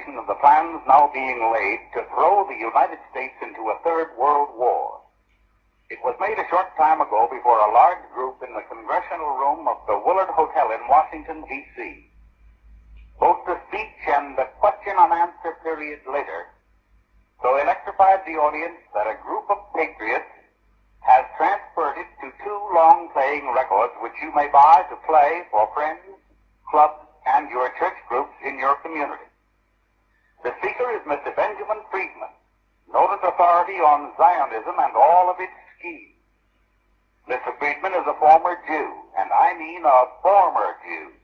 confirmation of the plans now being laid to throw the United States into a third world war. It was made a short time ago before a large group in the congressional room of the Willard Hotel in Washington, D.C. Both the speech and the question and answer period later so electrified the audience that a group of patriots has transferred it to two long-playing records which you may buy to play for friends, clubs, and your church groups in your community. The speaker is Mr. Benjamin Friedman, noted authority on Zionism and all of its schemes. Mr. Friedman is a former Jew, and I mean a former Jew.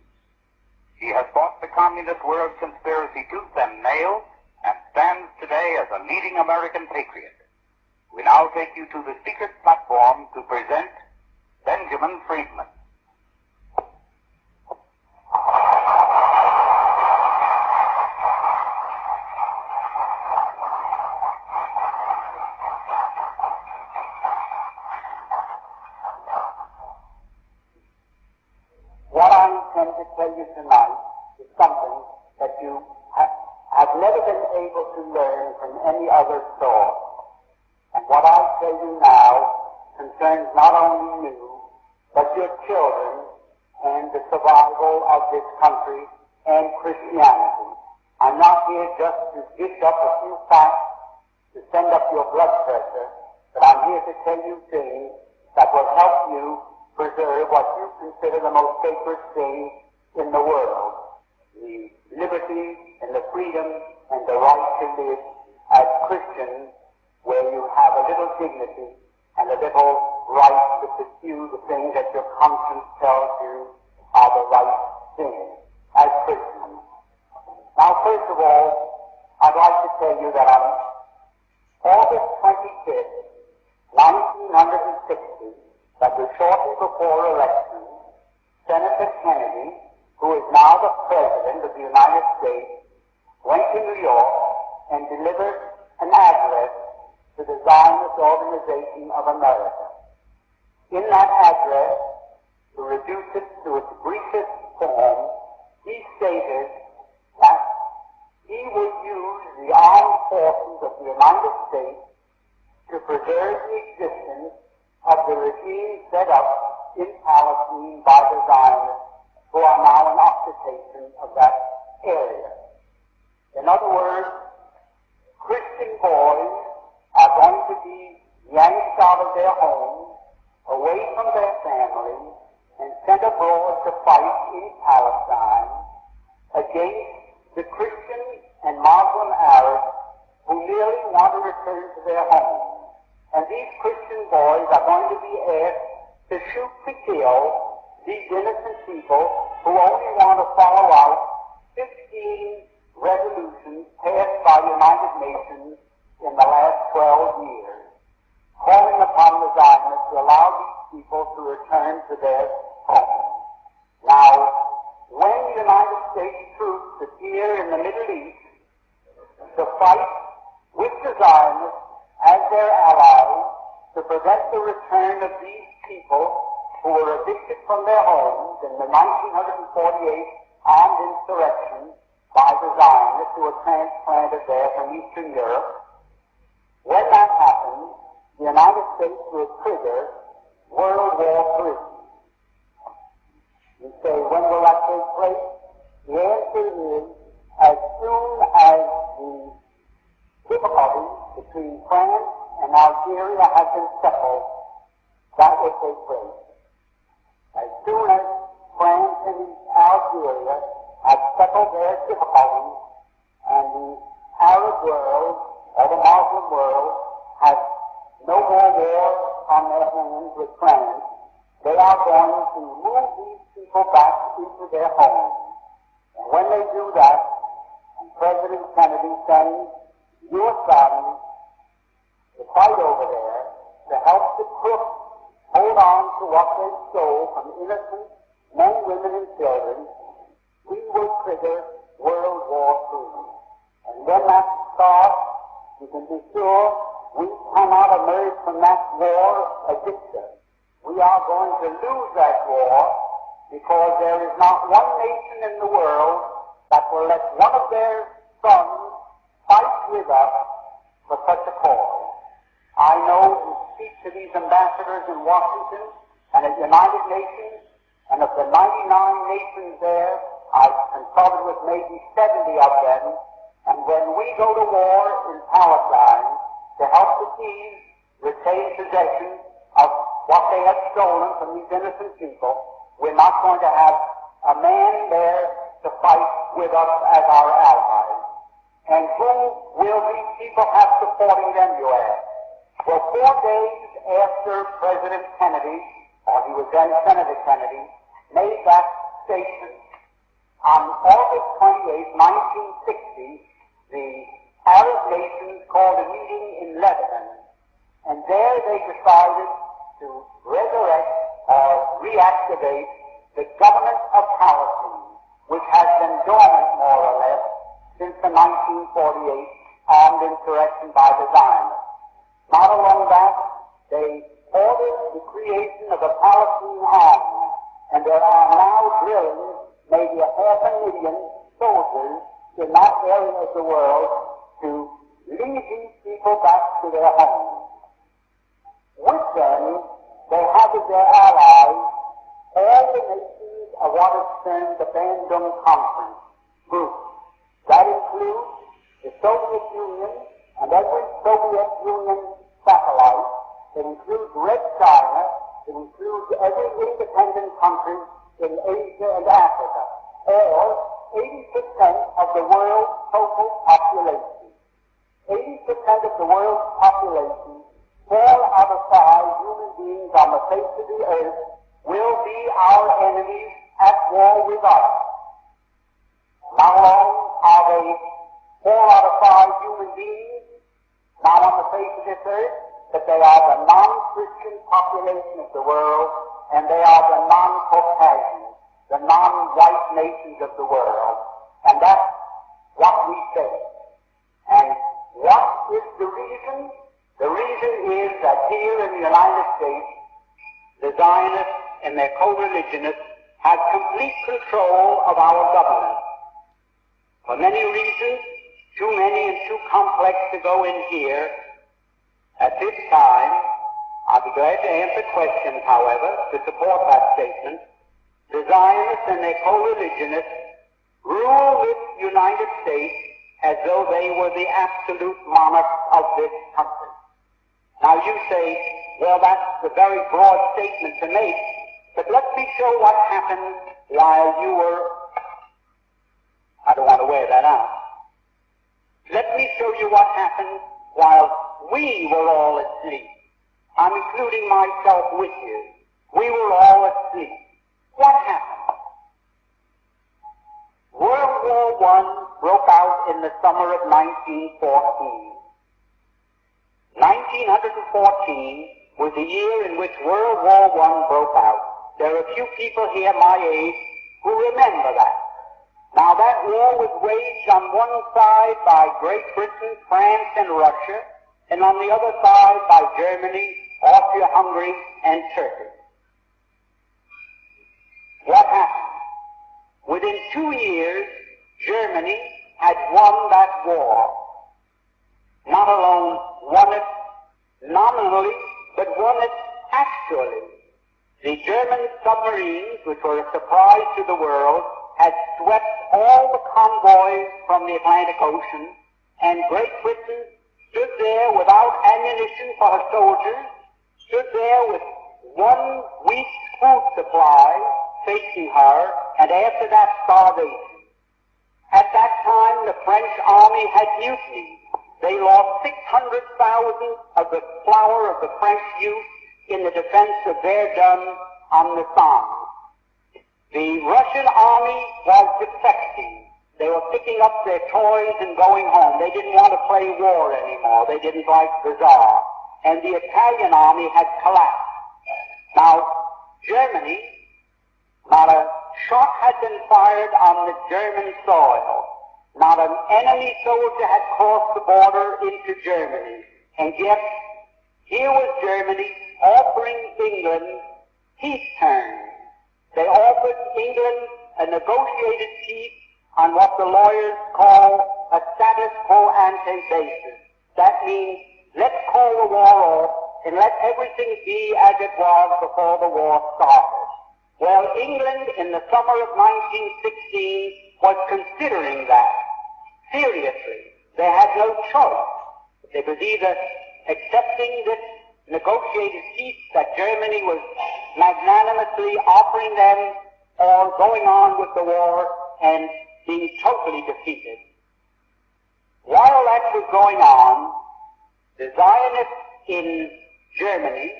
He has fought the communist world conspiracy tooth and nail and stands today as a leading American patriot. We now take you to the speaker's platform to present Benjamin Friedman. What I intend to tell you tonight is something that you have never been able to learn from any other source. And what I tell you now concerns not only you, but your children and the survival of this country and Christianity. I'm not here just to dish up a few facts to send up your blood pressure, but I'm here to tell you things that will help you preserve what you consider the most sacred thing in the world, the liberty and the freedom and the right to live as Christians, where you have a little dignity and a little right to pursue the things that your conscience tells you are the right things as Christians. Now, first of all, I'd like to tell you that on August 25th, 1960, that was shortly before election, Senator Kennedy, who is now the President of the United States, went to New York and delivered an address to the Zionist Organization of America. In that address, to reduce it to its briefest form, he stated that he would use the armed forces of the United States to preserve the existence of the regime set up in Palestine by the Zionists, who are now in occupation of that area. In other words, Christian boys are going to be yanked out of their homes, away from their families, and sent abroad to fight in Palestine against the Christian and Muslim Arabs who merely want to return to their homes. And these Christian boys are going to be asked to shoot to kill these innocent people who only want to follow out 15 resolutions passed by the United Nations in the last 12 years, calling upon the Zionists to allow these people to return to their homes. Now, when the United States troops appear in the Middle East to fight with the Zionists as their allies to prevent the return of these people who were evicted from their homes in the 1948 armed insurrection by the Zionists who were transplanted there from Eastern Europe. When that happens, the United States will trigger World War III. You say, when will that take place? The answer is, as soon as the difficulties between France and Algeria have been settled, that will take place. As soon as France and Algeria have settled their difficulties and the Arab world or the Muslim world has no more war on their hands with France, they are going to move these people back into their homes. And when they do that, and President Kennedy sends U.S. Army to fight over there to help the crooks hold on to what they stole from innocent men, women, and children, we will trigger World War III. And when that starts, you can be sure we cannot emerge from that war a victor. We are going to lose that war because there is not one nation in the world that will let one of their sons for such a cause. I know you speak to these ambassadors in Washington and at United Nations, and of the 99 nations there, I've consulted with maybe 70 of them, and when we go to war in Palestine to help the Keys retain possession of what they have stolen from these innocent people, we're not going to have a man there to fight with us as our allies. And who will these people have supporting them, you ask? Well, 4 days after President Kennedy, or he was then Senator Kennedy, made that statement, on August 28, 1960, the Arab nations called a meeting in Lebanon, and there they decided to resurrect or reactivate the government of Palestine, which has been dormant more or less since the 1948 armed insurrection by the Zionists. Not alone that, they ordered the creation of a Palestinian army, and there are now drilling maybe 500,000 soldiers in that area of the world to lead these people back to their homes. With them, they have as their allies all the nations of what is termed the Bandung Conference group. That includes the Soviet Union and every Soviet Union satellite. It includes Red China. It includes every independent country in Asia and Africa, or 80% of the world's total population. 80% of the world's population, 4 out of 5 human beings on the face of the earth, will be our enemies at war with us. How long are they 4 out of 5 human beings now on the face of this earth? That they are the non-Christian population of the world, and they are the non-Caucasian, the non-white nations of the world. And that's what we say. And what is the reason? The reason is that here in the United States, the Zionists and their co-religionists have complete control of our government. For many reasons, too many and too complex to go in here. At this time, I'll be glad to answer questions, however, to support that statement. The Zionists and their co-religionists rule this United States as though they were the absolute monarchs of this country. Now you say, well, that's a very broad statement to make, but let me show what happened while you were, I don't want to wear that out. Let me show you what happened while we were all asleep. I'm including myself with you. We were all asleep. What happened? World War I broke out in the summer of 1914. 1914 was the year in which World War I broke out. There are a few people here my age who remember that. Now that war was waged on one side by Great Britain, France, and Russia, and on the other side by Germany, Austria-Hungary, and Turkey. What happened? Within 2 years, Germany had won that war. Not alone won it nominally, but won it actually. The German submarines, which were a surprise to the world, had swept all the convoys from the Atlantic Ocean, and Great Britain stood there without ammunition for her soldiers, stood there with 1 week's food supply facing her, and after that, starvation. At that time, the French army had mutinied. They lost 600,000 of the flower of the French youth in the defense of Verdun on the Somme. The Russian army was defecting. They were picking up their toys and going home. They didn't want to play war anymore. They didn't like the Tsar. And the Italian army had collapsed. Now, Germany, not a shot had been fired on the German soil. Not an enemy soldier had crossed the border into Germany. And yet, here was Germany offering England peace terms. They offered England a negotiated peace on what the lawyers call a status quo ante basis. That means let's call the war off and let everything be as it was before the war started. Well, England in the summer of 1916 was considering that seriously. They had no choice. It was either accepting this negotiated peace that Germany was magnanimously offering them, or going on with the war and being totally defeated. While that was going on, the Zionists in Germany,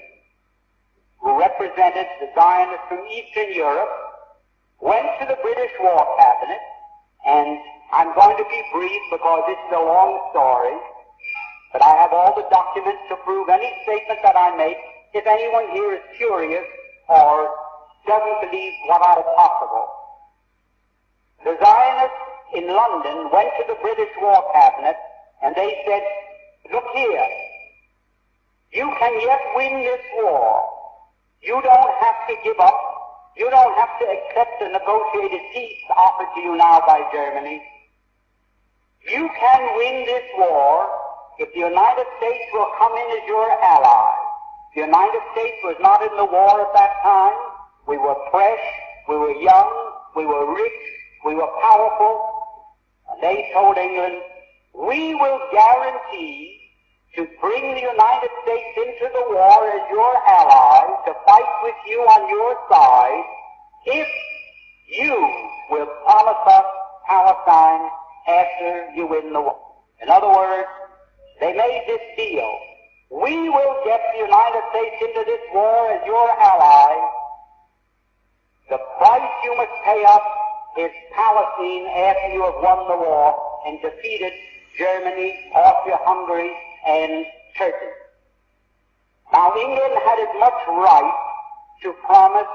who represented the Zionists from Eastern Europe, went to the British War Cabinet, and I'm going to be brief because this is a long story, but I have all the documents to prove any statement that I make if anyone here is curious or doesn't believe what I is possible. The Zionists in London went to the British War Cabinet and they said, look here, you can yet win this war. You don't have to give up. You don't have to accept the negotiated peace offered to you now by Germany. You can win this war if the United States will come in as your ally. The United States was not in the war at that time. We were fresh, we were young, we were rich, we were powerful. And they told England, we will guarantee to bring the United States into the war as your ally, to fight with you on your side, if you will promise us Palestine after you win the war. In other words, they made this deal. We will get the United States into this war as your ally. The price you must pay us is Palestine after you have won the war and defeated Germany, Austria-Hungary, and Turkey. Now, England had as much right to promise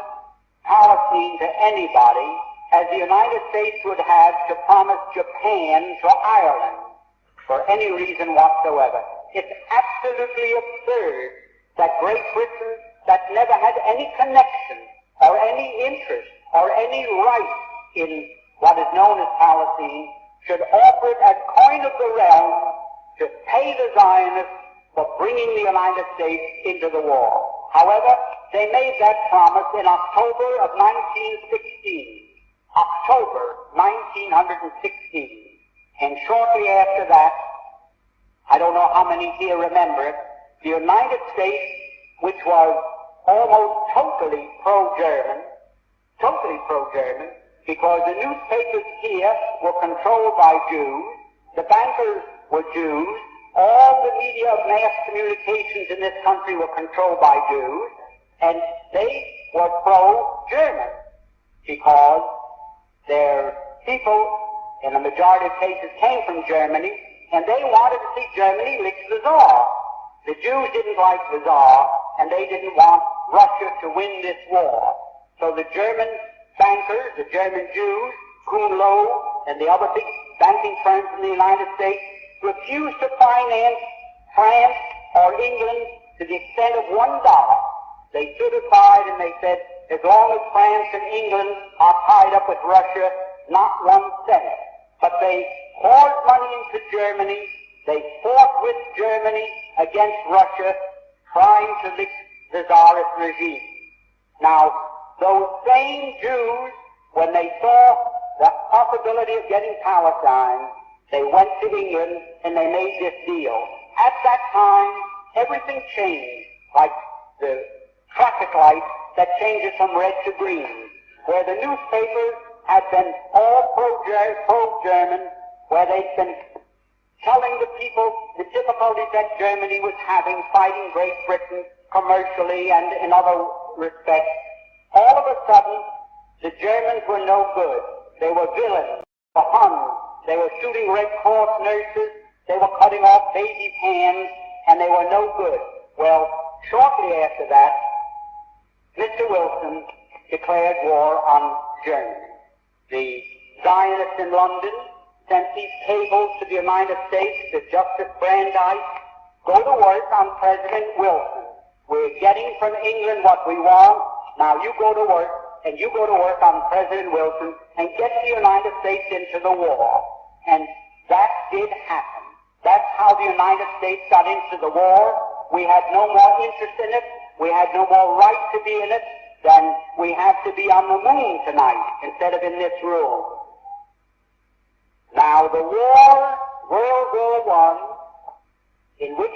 Palestine to anybody as the United States would have to promise Japan to Ireland for any reason whatsoever. It's absolutely absurd that Great Britain, that never had any connection or any interest or any right in what is known as Palestine, should offer it as coin of the realm to pay the Zionists for bringing the United States into the war. However, they made that promise in October of 1916. October 1916. And shortly after that, I don't know how many here remember it, the United States, which was almost totally pro-German, because the newspapers here were controlled by Jews, the bankers were Jews, all the media of mass communications in this country were controlled by Jews, and they were pro-German, because their people, in the majority of cases, came from Germany, and they wanted to see Germany lick the Tsar. The Jews didn't like the Tsar, and they didn't want Russia to win this war. So the German bankers, the German Jews, Kuhn Loeb, and the other big banking firms in the United States refused to finance France or England to the extent of $1. They stood aside and they said, as long as France and England are tied up with Russia, not 1 cent. But they poured money into Germany. They fought with Germany against Russia, trying to lick the Tsarist regime. Now, those same Jews, when they saw the possibility of getting Palestine, they went to England and they made this deal. At that time, everything changed, like the traffic light that changes from red to green, where the newspapers had been all pro-German, where they'd been telling the people the difficulties that Germany was having fighting Great Britain commercially and in other respects. All of a sudden, the Germans were no good. They were villains, the Huns. They were shooting Red Cross nurses. They were cutting off babies' hands, and they were no good. Well, shortly after that, Mr. Wilson declared war on Germany. The Zionists in London sent these cables to the United States to Justice Brandeis. Go to work on President Wilson. We're getting from England what we want. Now you go to work, and you go to work on President Wilson and get the United States into the war. And that did happen. That's how the United States got into the war. We had no more interest in it. We had no more right to be in it than we have to be on the moon tonight instead of in this room. Now, the war, World War I, in which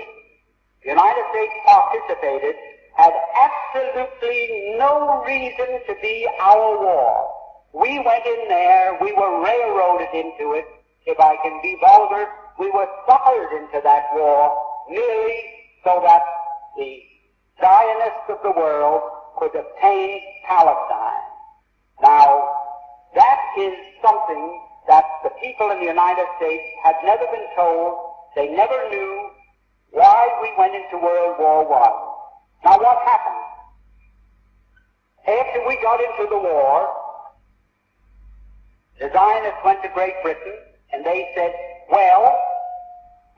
the United States participated, had absolutely no reason to be our war. We went in there, we were railroaded into it. If I can be vulgar, we were suckered into that war merely so that the Zionists of the world could obtain Palestine. Now, that is something that the people in the United States had never been told. They never knew why we went into World War I. Now, what happened? After we got into the war, the Zionists went to Great Britain and they said, well,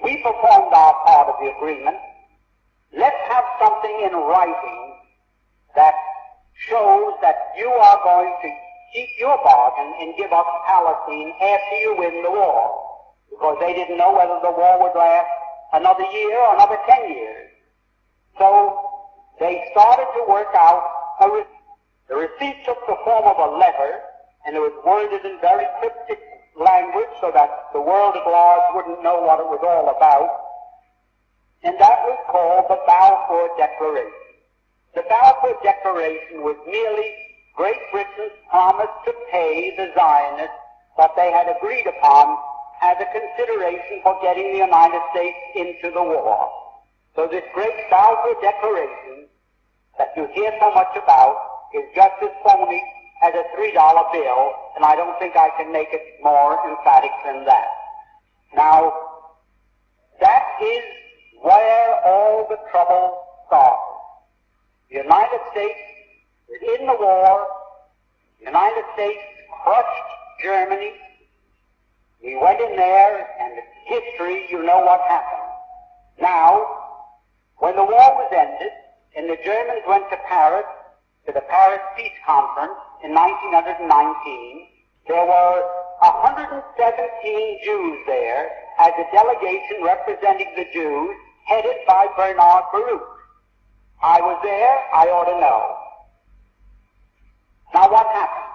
we performed our part of the agreement. Let's have something in writing that shows that you are going to keep your bargain and give us Palestine after you win the war. Because they didn't know whether the war would last another year or another 10 years. So they started to work out a receipt. The receipt took the form of a letter, and it was worded in very cryptic language so that the world at large wouldn't know what it was all about. And that was called the Balfour Declaration. The Balfour Declaration was merely Great Britain's promise to pay the Zionists what they had agreed upon as a consideration for getting the United States into the war. So this great Balfour Declaration that you hear so much about is just as phony as a $3 bill, and I don't think I can make it more emphatic than that. Now, that is where all the trouble started. The United States was in the war. The United States crushed Germany. We went in there, and in history, you know what happened. Now, when the war was ended, and the Germans went to Paris, to the Paris Peace Conference in 1919, there were 117 Jews there as a delegation representing the Jews, headed by Bernard Baruch. I was there, I ought to know. Now what happened?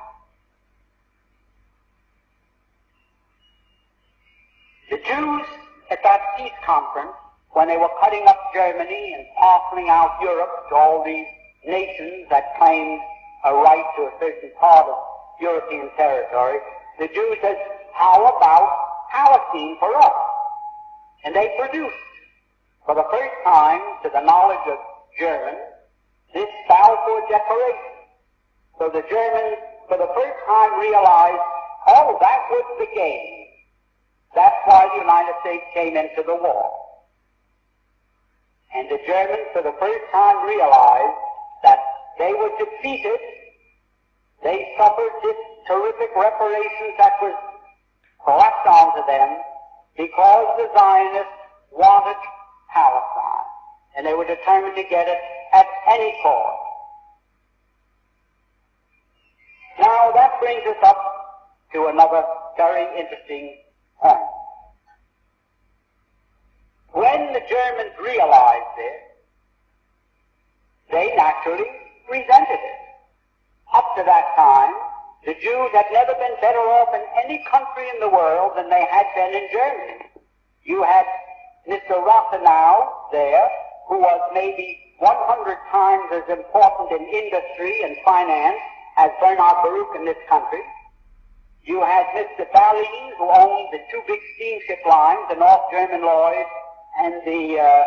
The Jews at that peace conference, when they were cutting up Germany and parceling out Europe to all these nations that claimed a right to a certain part of European territory, the Jews said, how about Palestine for us? And they produced, for the first time, to the knowledge of Germans, this Balfour Declaration. So the Germans, for the first time, realized, oh, that was the game. That's why the United States came into the war. And the Germans, for the first time, realized that they were defeated. They suffered this terrific reparations that was collapsed onto them because the Zionists wanted Palestine, and they were determined to get it at any cost. Now that brings us up to another very interesting point. When the Germans realized this, they naturally resented it. Up to that time, the Jews had never been better off in any country in the world than they had been in Germany. You had Mr. Rathenau there, who was maybe 100 times as important in industry and finance as Bernard Baruch in this country. You had Mr. Ballin, who owned the two big steamship lines, the North German Lloyd and the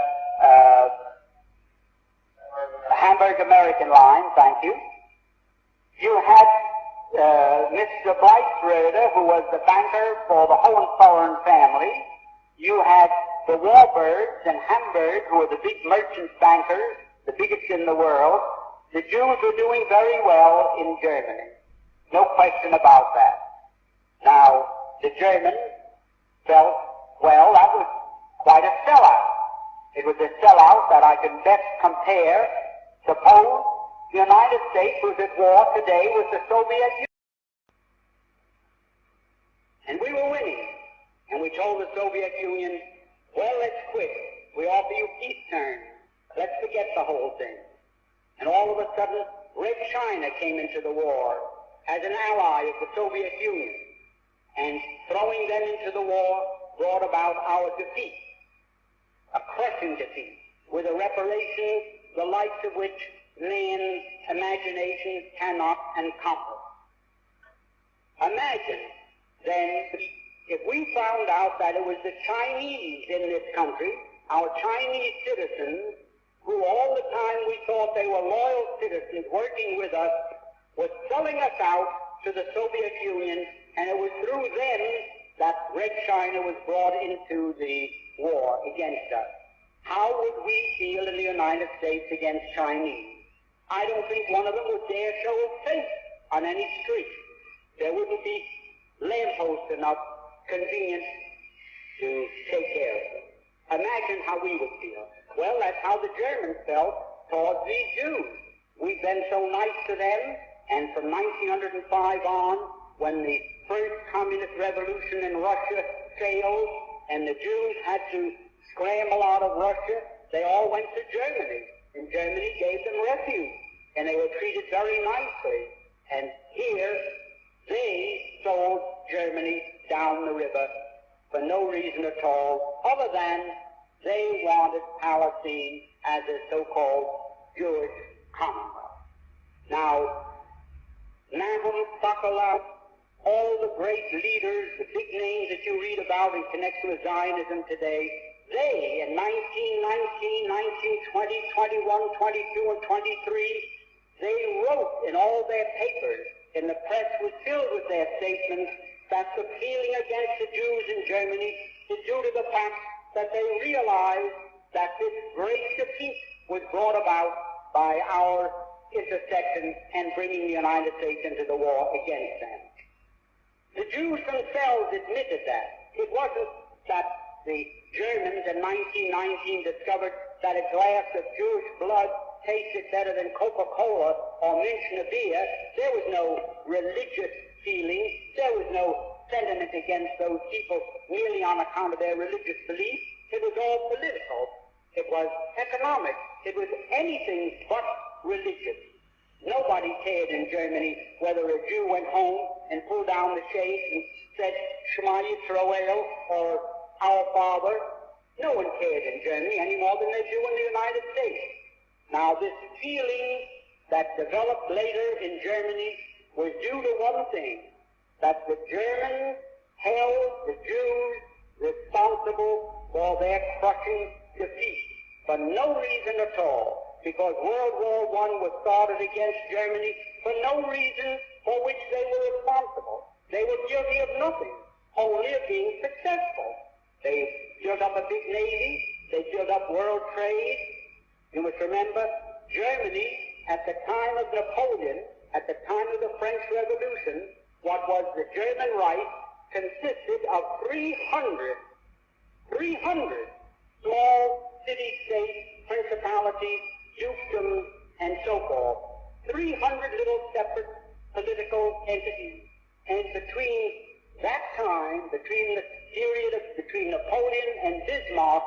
Hamburg American line, thank you. You had Mr. Bleisröder, who was the banker for the Hohenzollern family. You had the Warburgs in Hamburg, who were the big merchant bankers, the biggest in the world. The Jews were doing very well in Germany. No question about that. Now, the Germans felt, well, that was quite a sellout. It was a sellout that I can best compare. Suppose the United States was at war today with the Soviet Union. And we were winning. And we told the Soviet Union, Well, let's quit. We offer you peace terms. Let's forget the whole thing. And all of a sudden, Red China came into the war as an ally of the Soviet Union, and throwing them into the war brought about our defeat, a crushing defeat, with a reparation the likes of which man's imagination cannot encompass. Imagine, then, if we found out that it was the Chinese in this country, our Chinese citizens, who all the time we thought they were loyal citizens working with us, were selling us out to the Soviet Union, and it was through them that Red China was brought into the war against us. How would we feel in the United States against Chinese? I don't think one of them would dare show a face on any street. There wouldn't be lampposts enough convenient to take care of them. Imagine how we would feel. Well, that's how the Germans felt towards these Jews. We've been so nice to them, and from 1905 on, when the first communist revolution in Russia failed, and the Jews had to scramble out of Russia, they all went to Germany, and Germany gave them refuge, and they were treated very nicely. And here, they sold Germany down the river for no reason at all, other than they wanted Palestine as a so-called Jewish commonwealth. Now, Nahum, Sokolow, all the great leaders, the big names that you read about in connection with Zionism today, they, in 1919, 1920, 21, 22, and 23, they wrote in all their papers, and the press was filled with their statements, that the feeling against the Jews in Germany is due to the fact that they realized that this great defeat was brought about by our intercession and bringing the United States into the war against them. The Jews themselves admitted that. It wasn't that the Germans in 1919 discovered that a glass of Jewish blood tasted better than Coca-Cola or Münchner beer. There was no religious feeling. There was no sentiment against those people merely on account of their religious belief. It was all political. It was economic. It was anything but religious. Nobody cared in Germany whether a Jew went home and pulled down the shades and said Shema Yisrael or Our Father. No one cared in Germany any more than they do in the United States. Now, this feeling that developed later in Germany was due to one thing, that the Germans held the Jews responsible for their crushing defeat for no reason at all, because World War I was started against Germany for no reason for which they were responsible. They were guilty of nothing, only of being successful. They built up a big navy, they built up world trade. You must remember, Germany, at the time of Napoleon, at the time of the French Revolution, what was the German Reich consisted of 300 small city-states, principalities, dukedoms, and so forth. 300 little separate political entities. And between that time, between the period between Napoleon and Bismarck,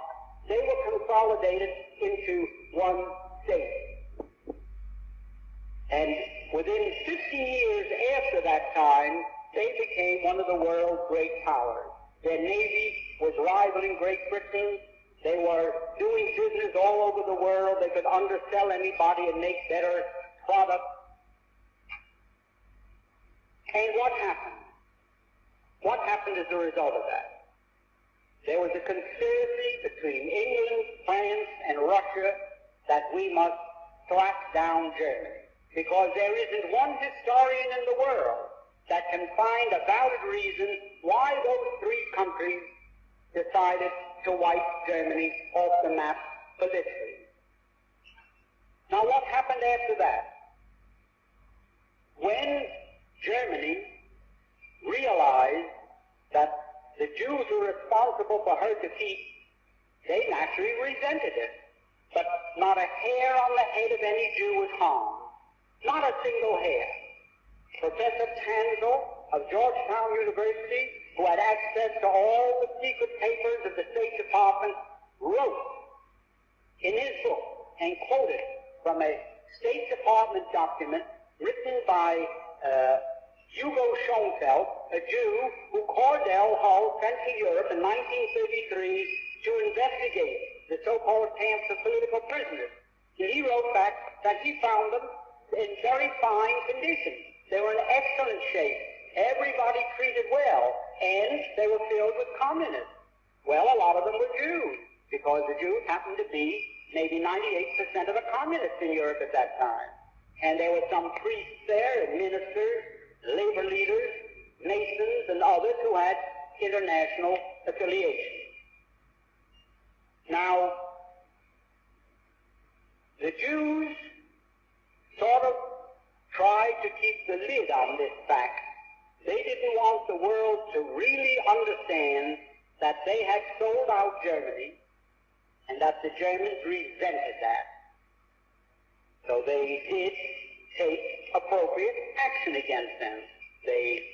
they were consolidated into one state. And within 50 years after that time, they became one of the world's great powers. Their navy was rivaling Great Britain. They were doing business all over the world. They could undersell anybody and make better products. And what happened? What happened as a result of that? There was a conspiracy between England, France, and Russia that we must slap down Germany, because there isn't one historian in the world that can find a valid reason why those three countries decided to wipe Germany off the map politically. Now, what happened after that? When Germany realized that the Jews were responsible for her defeat, they naturally resented it. But not a hair on the head of any Jew was harmed. Not a single hair. Professor Tanzel of Georgetown University who had access to all the secret papers of the State Department, wrote in his book and quoted from a State Department document written by Hugo Schoenfeld, a Jew who Cordell hauled sent to Europe in 1933 to investigate the so-called camps of political prisoners. And he wrote back that he found them in very fine condition. They were in excellent shape. Everybody treated well, and they were filled with communists. Well, a lot of them were Jews, because the Jews happened to be maybe 98% of the communists in Europe at that time. And there were some priests there, and ministers, labor leaders, masons, and others who had international affiliation. Now, the Jews sort of tried to keep the lid on this fact. They didn't want the world to really understand that they had sold out Germany and that the Germans resented that. So they did take appropriate action against them. They,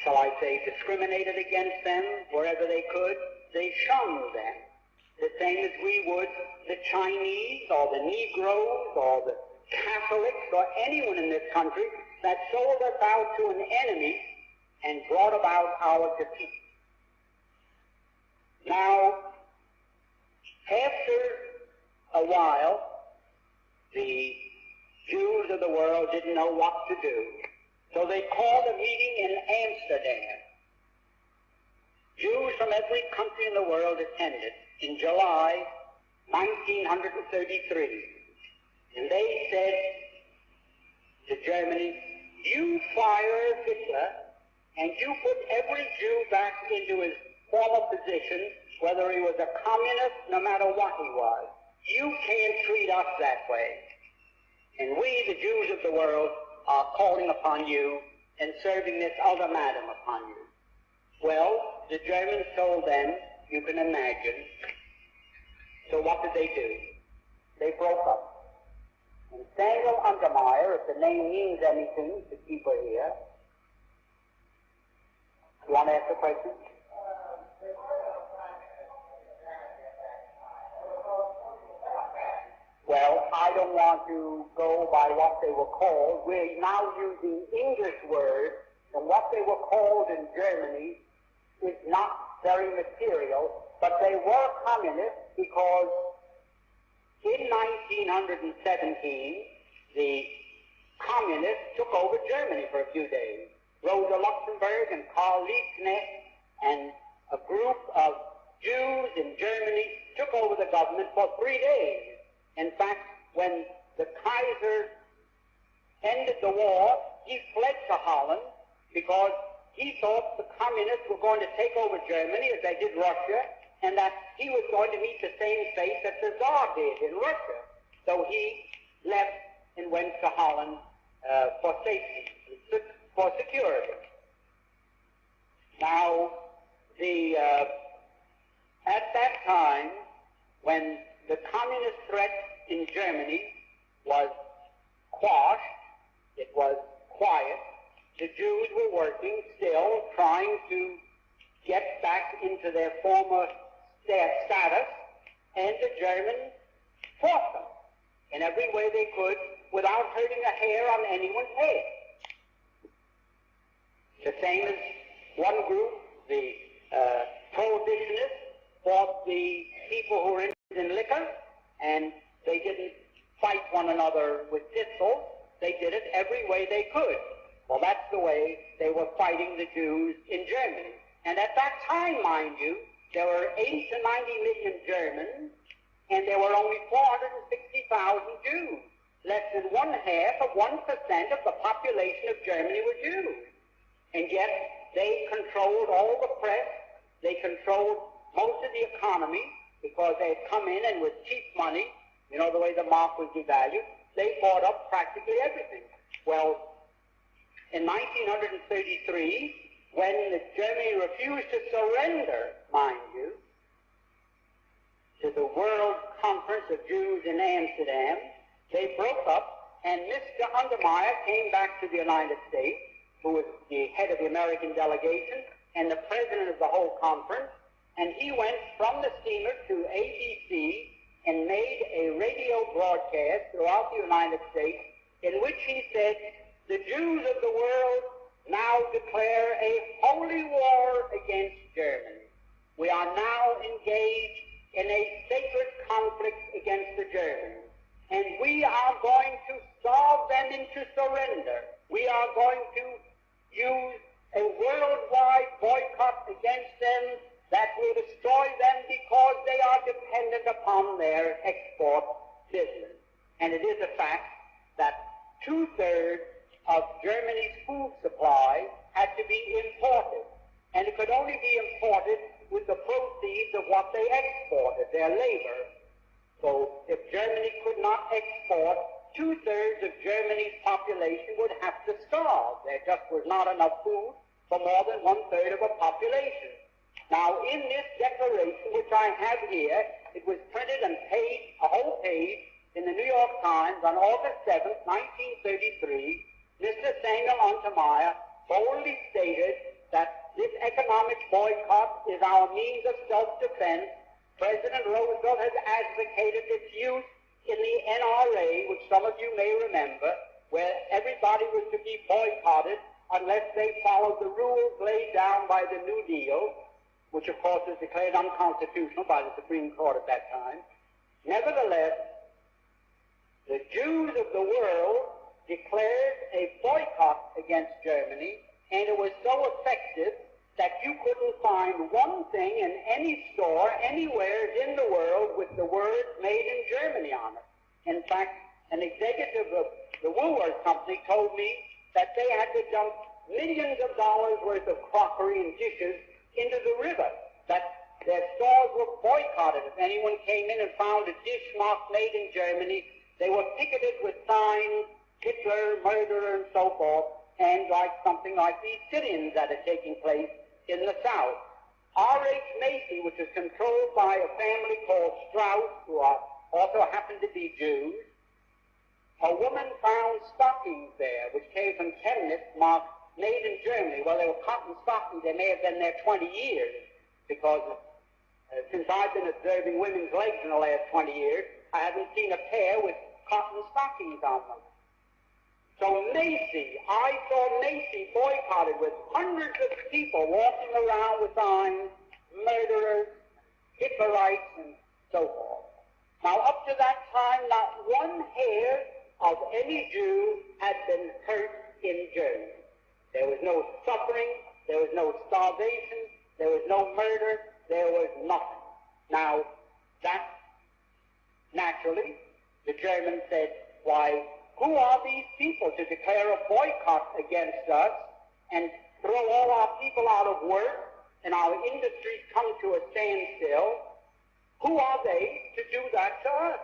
shall I say, discriminated against them wherever they could. They shunned them, the same as we would the Chinese or the Negroes or the Catholics or anyone in this country that sold us out to an enemy and brought about our defeat. Now, after a while, the Jews of the world didn't know what to do, so they called a meeting in Amsterdam. Jews from every country in the world attended in July 1933. And they said to Germany, you fire Hitler and you put every Jew back into his former position, whether he was a communist, no matter what he was. You can't treat us that way. And we, the Jews of the world, are calling upon you and serving this ultimatum upon you. Well, the Germans told them, you can imagine. So what did they do? They broke up. And Samuel Untermeyer, if the name means anything to people here, you want to ask a question? Well, I don't want to go by what they were called. We're now using English words, and what they were called in Germany is not very material, but they were communists because in 1917, the communists took over Germany for a few days. Rosa Luxemburg and Karl Liebknecht and a group of Jews in Germany took over the government for 3 days. In fact, when the Kaiser ended the war, he fled to Holland because he thought the communists were going to take over Germany as they did Russia, and that he was going to meet the same fate that the Tsar did in Russia. So he left and went to Holland for safety, for security. Now, at that time, when the communist threat in Germany was quashed, it was quiet, the Jews were working still, trying to get back into their former status, and the Germans fought them in every way they could without hurting a hair on anyone's head. The same as one group, the prohibitionists, fought the people who were interested in liquor, and they didn't fight one another with pistols. They did it every way they could. Well, that's the way they were fighting the Jews in Germany. And at that time, mind you, there were 80 to 90 million Germans, and there were only 460,000 Jews. Less than 0.5% of the population of Germany were Jews. And yet, they controlled all the press, they controlled most of the economy, because they had come in and with cheap money, you know, the way the mark was devalued, they bought up practically everything. Well, in 1933, when Germany refused to surrender, mind you, to the World Conference of Jews in Amsterdam, they broke up, and Mr. Untermeyer came back to the United States, who was the head of the American delegation, and the president of the whole conference, and he went from the steamer to ABC and made a radio broadcast throughout the United States in which he said, the Jews of the world now declare a holy war against Germany. We are now engaged in a sacred conflict against the Germans, and we are going to starve them into surrender. We are going to use a worldwide boycott against them that will destroy them because they are dependent upon their export business. And it is a fact that 2/3 of Germany's food supply had to be imported, and it could only be imported with the proceeds of what they exported, their labor. So if Germany could not export, 2/3 of Germany's population would have to starve. There just was not enough food for more than 1/3 of a population. Now, in this declaration, which I have here, it was printed and a whole page, in the New York Times on August 7th, 1933, Mr. Samuel Untermeyer boldly stated that this economic boycott is our means of self-defense. President Roosevelt has advocated its use in the NRA, which some of you may remember, where everybody was to be boycotted unless they followed the rules laid down by the New Deal, which of course was declared unconstitutional by the Supreme Court at that time. Nevertheless, the Jews of the world declared a boycott against Germany, and it was so effective that you couldn't find one thing in any store anywhere in the world with the words made in Germany on it. In fact, an executive of the Woolworth Company told me that they had to dump millions of dollars worth of crockery and dishes into the river, that their stores were boycotted. If anyone came in and found a dish marked made in Germany, they were ticketed with signs, Hitler, murderer, and so forth, and like something like these sit-ins that are taking place in the South. R.H. Macy, which is controlled by a family called Strauss, who also happen to be Jews, a woman found stockings there, which came from Chemnitz, marked made in Germany. Well, they were cotton stockings. They may have been there 20 years, because since I've been observing women's legs in the last 20 years, I haven't seen a pair with cotton stockings on them. So Macy, I saw Macy boycotted with hundreds of people walking around with signs, murderers, Hitlerites, and so forth. Now, up to that time, not one hair of any Jew had been hurt in Germany. There was no suffering, there was no starvation, there was no murder, there was nothing. Now, that, naturally, the Germans said, why, who are these people to declare a boycott against us and throw all our people out of work and our industries come to a standstill? Who are they to do that to us?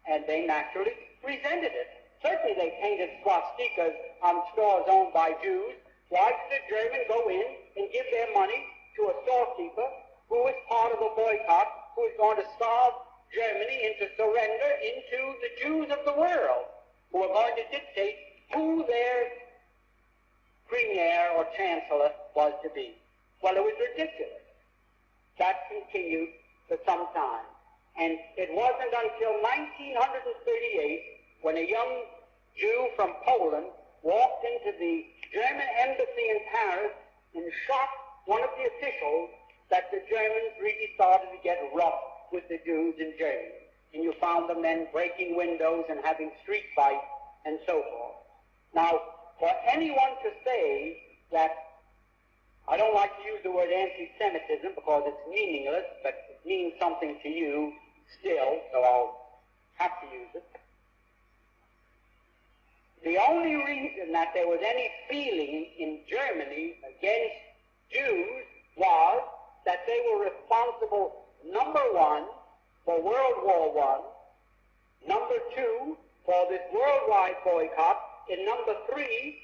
And they naturally resented it. Certainly they painted swastikas on stores owned by Jews. Why did the German go in and give their money to a storekeeper who was part of a boycott, who was going to starve Germany into surrender into the Jews of the world, who were going to dictate who their premier or chancellor was to be? Well, it was ridiculous. That continued for some time. And it wasn't until 1938 when a young Jew from Poland walked into the German embassy in Paris and shot one of the officials that the Germans really started to get rough with the Jews in Germany. And you found them then breaking windows and having street fights and so forth. Now, for anyone to say that, I don't like to use the word anti-Semitism because it's meaningless, but it means something to you still, so I'll have to use it. The only reason that there was any feeling in Germany against Jews was that they were responsible, number one, for World War I, number two, for this worldwide boycott, and number three,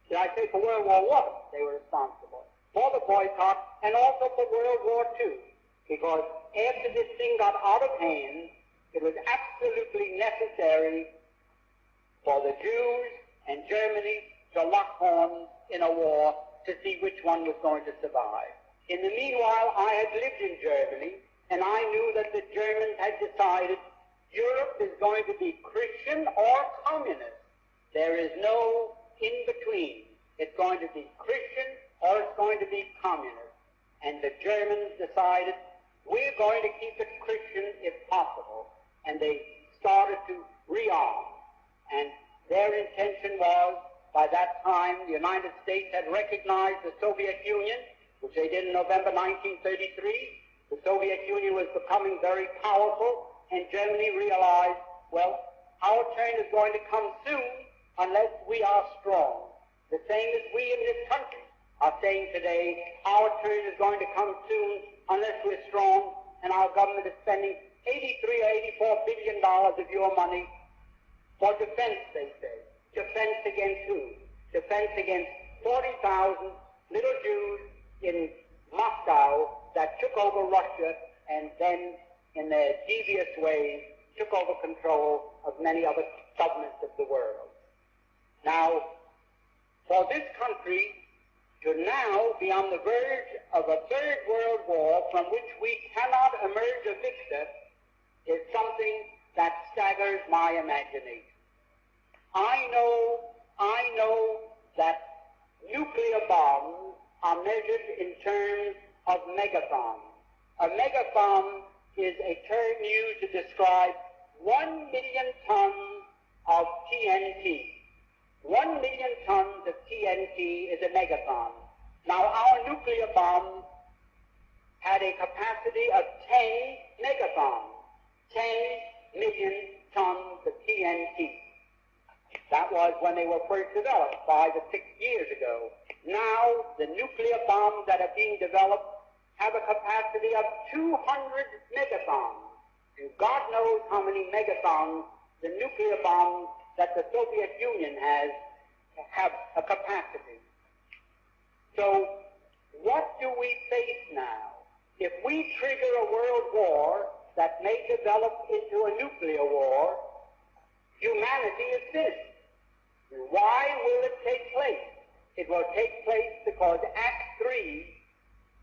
did I say for World War I, they were responsible for the boycott and also for World War II, because after this thing got out of hand, it was absolutely necessary for the Jews and Germany to lock horns in a war to see which one was going to survive. In the meanwhile, I had lived in Germany, and I knew that the Germans had decided Europe is going to be Christian or communist. There is no in-between. It's going to be Christian or it's going to be communist. And the Germans decided, we're going to keep it Christian if possible. And they started to rearm. And their intention was, by that time, the United States had recognized the Soviet Union, which they did in November 1933. The Soviet Union was becoming very powerful, and Germany realized, well, our turn is going to come soon unless we are strong. The same as we in this country are saying today, our turn is going to come soon unless we're strong, and our government is spending $83 or $84 billion of your money for defense, they say. Defense against who? Defense against 40,000 little Jews in Moscow that took over Russia and then, in their devious ways, took over control of many other governments of the world. Now, for this country to now be on the verge of a third world war from which we cannot emerge a victor is something that staggers my imagination. I know that nuclear bombs are measured in terms of megathons. A megathon is a term used to describe 1 million tons of TNT. 1 million tons of TNT is a megathon. Now, our nuclear bombs had a capacity of 10 megathons, 10 million tons of TNT. That was when they were first developed 5 or 6 years ago. Now, the nuclear bombs that are being developed have a capacity of 200 megathons. And God knows how many megathons the nuclear bombs that the Soviet Union have a capacity. So, what do we face now? If we trigger a world war that may develop into a nuclear war, humanity is finished. Why will it take place? It will take place because Act 3,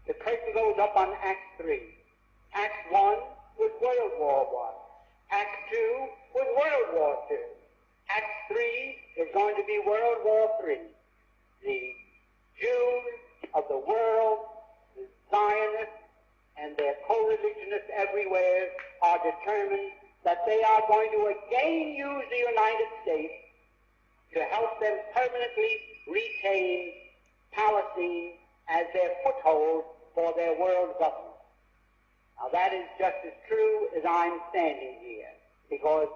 the curtain goes up on Act 3. Act 1 was World War I. Act 2 was World War II. Act 3 is going to be World War III. The Jews of the world, the Zionists, and their co-religionists everywhere are determined that they are going to again use the United States to help them permanently retain Palestine as their foothold for their world government. Now that is just as true as I'm standing here, because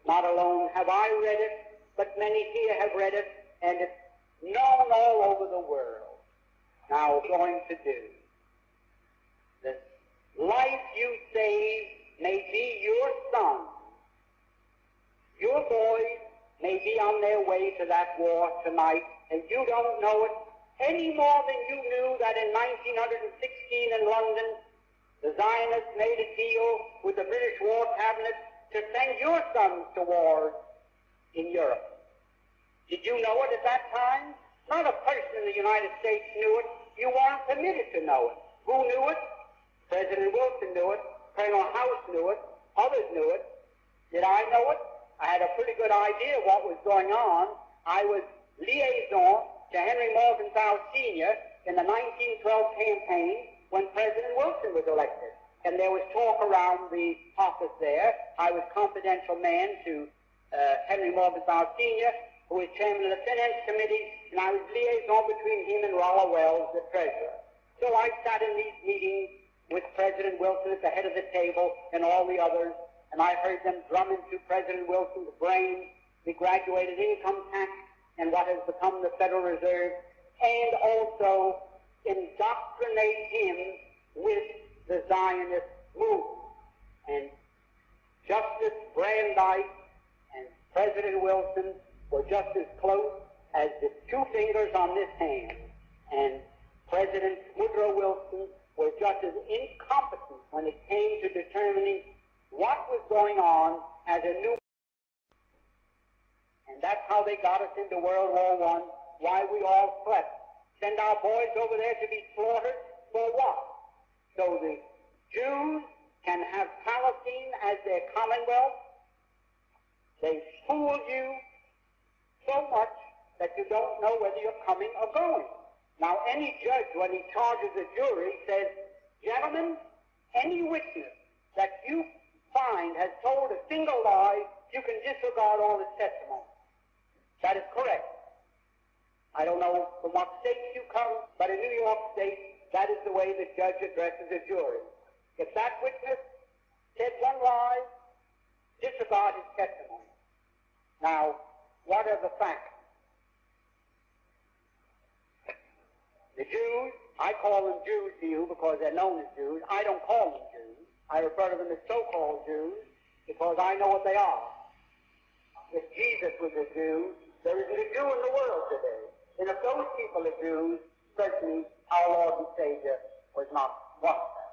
not alone have I read it, but many here have read it, and it's known all over the world. Now, going to do. The life you save may be your son. Your boys may be on their way to that war tonight, and you don't know it any more than you knew that in 1916 in London, the Zionists made a deal with the British War Cabinet to send your sons to war in Europe. Did you know it at that time? Not a person in the United States knew it. You weren't permitted to know it. Who knew it? President Wilson knew it. Colonel House knew it. Others knew it. Did I know it? I had a pretty good idea what was going on. I was liaison to Henry Morgenthau Sr. in the 1912 campaign when President Wilson was elected. And there was talk around the office there. I was confidential man to Henry Morgenthau Sr., who was chairman of the Finance Committee, and I was liaison between him and Rolla Wells, the treasurer. So I sat in these meetings with President Wilson at the head of the table and all the others, and I heard them drum into President Wilson's brain the graduated income tax and what has become the Federal Reserve, and also indoctrinate him with the Zionist movement. And Justice Brandeis and President Wilson were just as close as the two fingers on this hand. And President Woodrow Wilson was just as incompetent when it came to determining what was going on as a new. And that's how they got us into World War I, why we all slept send our boys over there to be slaughtered? For what? So the Jews can have Palestine as their commonwealth? They fool you so much that you don't know whether you're coming or going. Now, any judge, when he charges a jury, says, gentlemen, any witness that you find has told a single lie, you can disregard all his testimony. That is correct. I don't know from what state you come, but in New York State, that is the way the judge addresses a jury. If that witness said one lie, disregard his testimony. Now, what are the facts? The Jews, I call them Jews to you because they're known as Jews. I don't call them Jews. I refer to them as so-called Jews because I know what they are. If Jesus was a Jew, there isn't a Jew in the world today. And if those people are Jews, certainly our Lord and Savior was not one of them.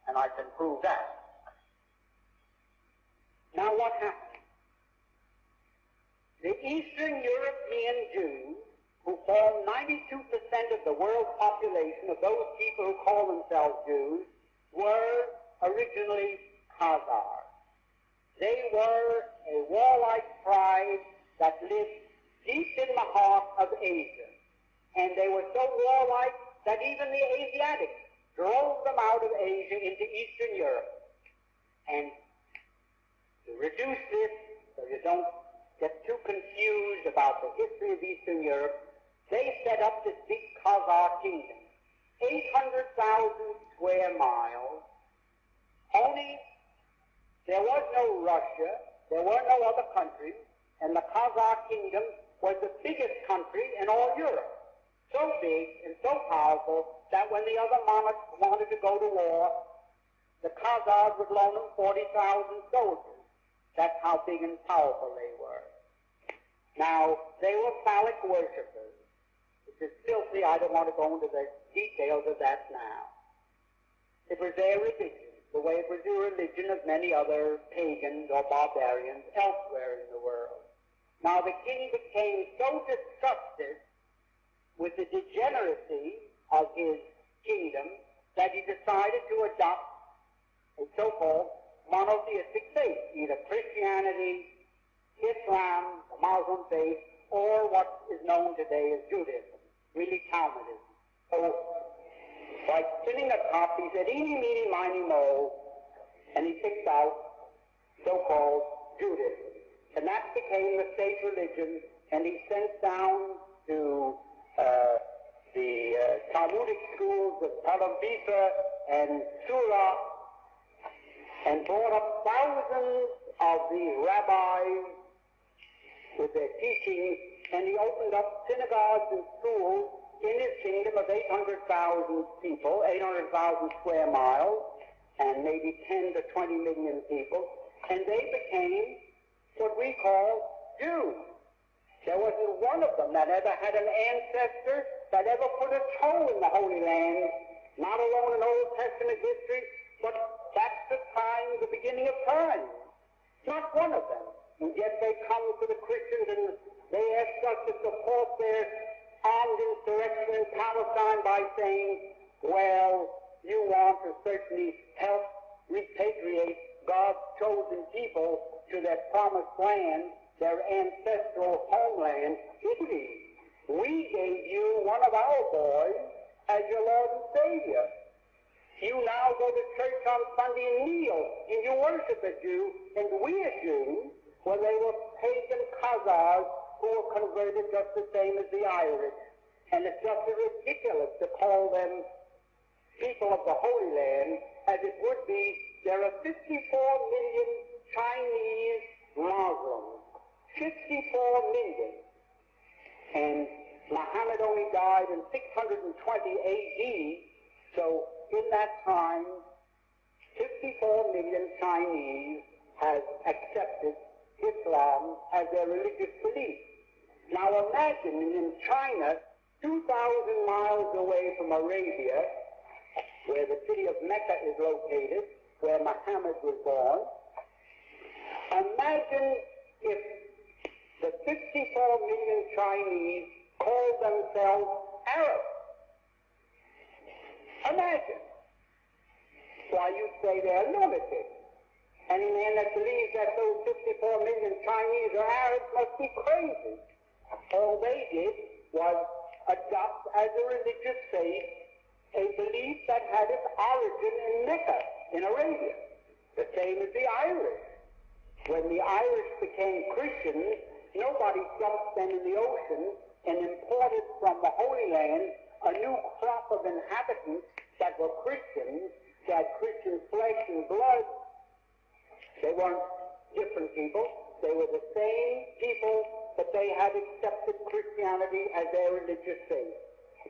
And I can prove that. Now what happened? The Eastern European Jews, who form 92% of the world's population, of those people who call themselves Jews, were originally Khazars. They were a warlike tribe that lived deep in the heart of Asia. And they were so warlike that even the Asiatics drove them out of Asia into Eastern Europe. And to reduce this, so you don't get too confused about the history of Eastern Europe, they set up this big Khazar kingdom, 800,000 square miles. Only there was no Russia, there were no other countries, and the Khazar kingdom was the biggest country in all Europe. So big and so powerful that when the other monarchs wanted to go to war, the Khazars would loan them 40,000 soldiers. That's how big and powerful they were. Now, they were phallic worshippers, which is filthy. I don't want to go into the details of that now. It was their religion, the way it was the religion of many other pagans or barbarians elsewhere in the world. Now, the king became so disgusted with the degeneracy of his kingdom that he decided to adopt a so-called monotheistic faith, either Christianity, Islam, the Muslim faith, or what is known today as Judaism, really Talmudism. So, by spinning a top, he said, eeny, meeny, miny, mo, and he picked out so-called Judaism. And that became the state religion, and he sent down to the Talmudic schools of Talmud and Surah, and brought up thousands of these rabbis with their teachings, and he opened up synagogues and schools in his kingdom of 800,000 people, 800,000 square miles, and maybe 10 to 20 million people, and they became what we call Jews. There wasn't one of them that ever had an ancestor that ever put a toe in the Holy Land, not alone in Old Testament history, but that's the time, the beginning of time. Not one of them. And yet they come to the Christians and they ask us to support their armed insurrection in Palestine by saying, well, you want to certainly help repatriate God's chosen people to their promised land, their ancestral homeland, Italy. We gave you one of our boys as your Lord and Savior. You now go to church on Sunday and kneel, and you worship a Jew, and we are Jews, when they were pagan Khazars who were converted just the same as the Irish. And it's just ridiculous to call them people of the Holy Land, as it would be. There are 54 million Chinese Muslims. 54 million. And Muhammad only died in 620 A.D., so in that time, 54 million Chinese have accepted Islam as their religious belief. Now imagine in China, 2,000 miles away from Arabia, where the city of Mecca is located, where Muhammad was born, imagine if the 54 million Chinese called themselves Arabs. Imagine. Why, you say they're lunatic. Any man that believes that those 54 million Chinese or Arabs must be crazy. All they did was adopt as a religious faith a belief that had its origin in Mecca, in Arabia. The same as the Irish. When the Irish became Christians, nobody dumped them in the ocean and imported from the Holy Land a new crop of inhabitants that were Christians, that had Christian flesh and blood. They weren't different people. They were the same people, but they had accepted Christianity as their religious faith.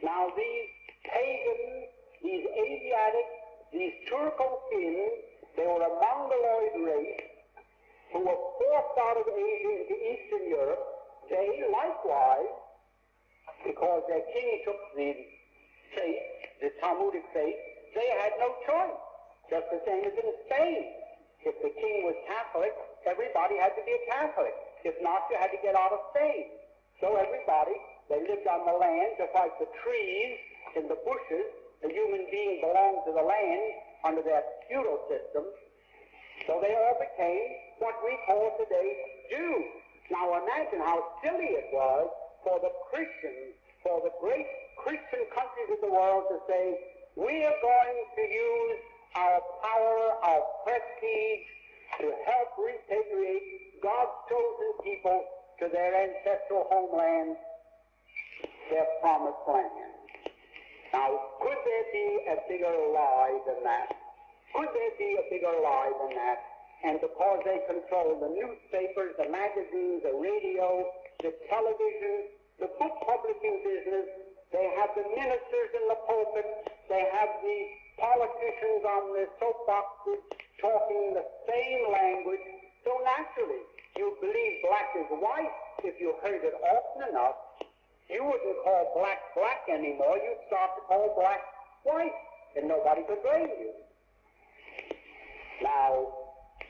Now these pagans, these Asiatics, these Turco-Finns, they were a Mongoloid race who were forced out of Asia into Eastern Europe. They likewise, because their king took the faith, the Talmudic faith, they had no choice. Just the same as in Spain. If the king was Catholic, everybody had to be a Catholic. If not, you had to get out of Spain. So everybody, they lived on the land, just like the trees and the bushes. The human being belonged to the land under their feudal system. So they all became what we call today Jews. Now imagine how silly it was for the Christians, for the great Christian countries of the world to say, we are going to use our power, our prestige to help repatriate God's chosen people to their ancestral homeland, their promised land. Now, could there be a bigger lie than that? Could there be a bigger lie than that? And because they control the newspapers, the magazines, the radio, the television, the book publishing business, they have the ministers in the pulpit, they have the politicians on the soapboxes talking the same language. So naturally, you believe black is white if you heard it often enough. You wouldn't call black black anymore. You'd start to call black white, and nobody could blame you. Now,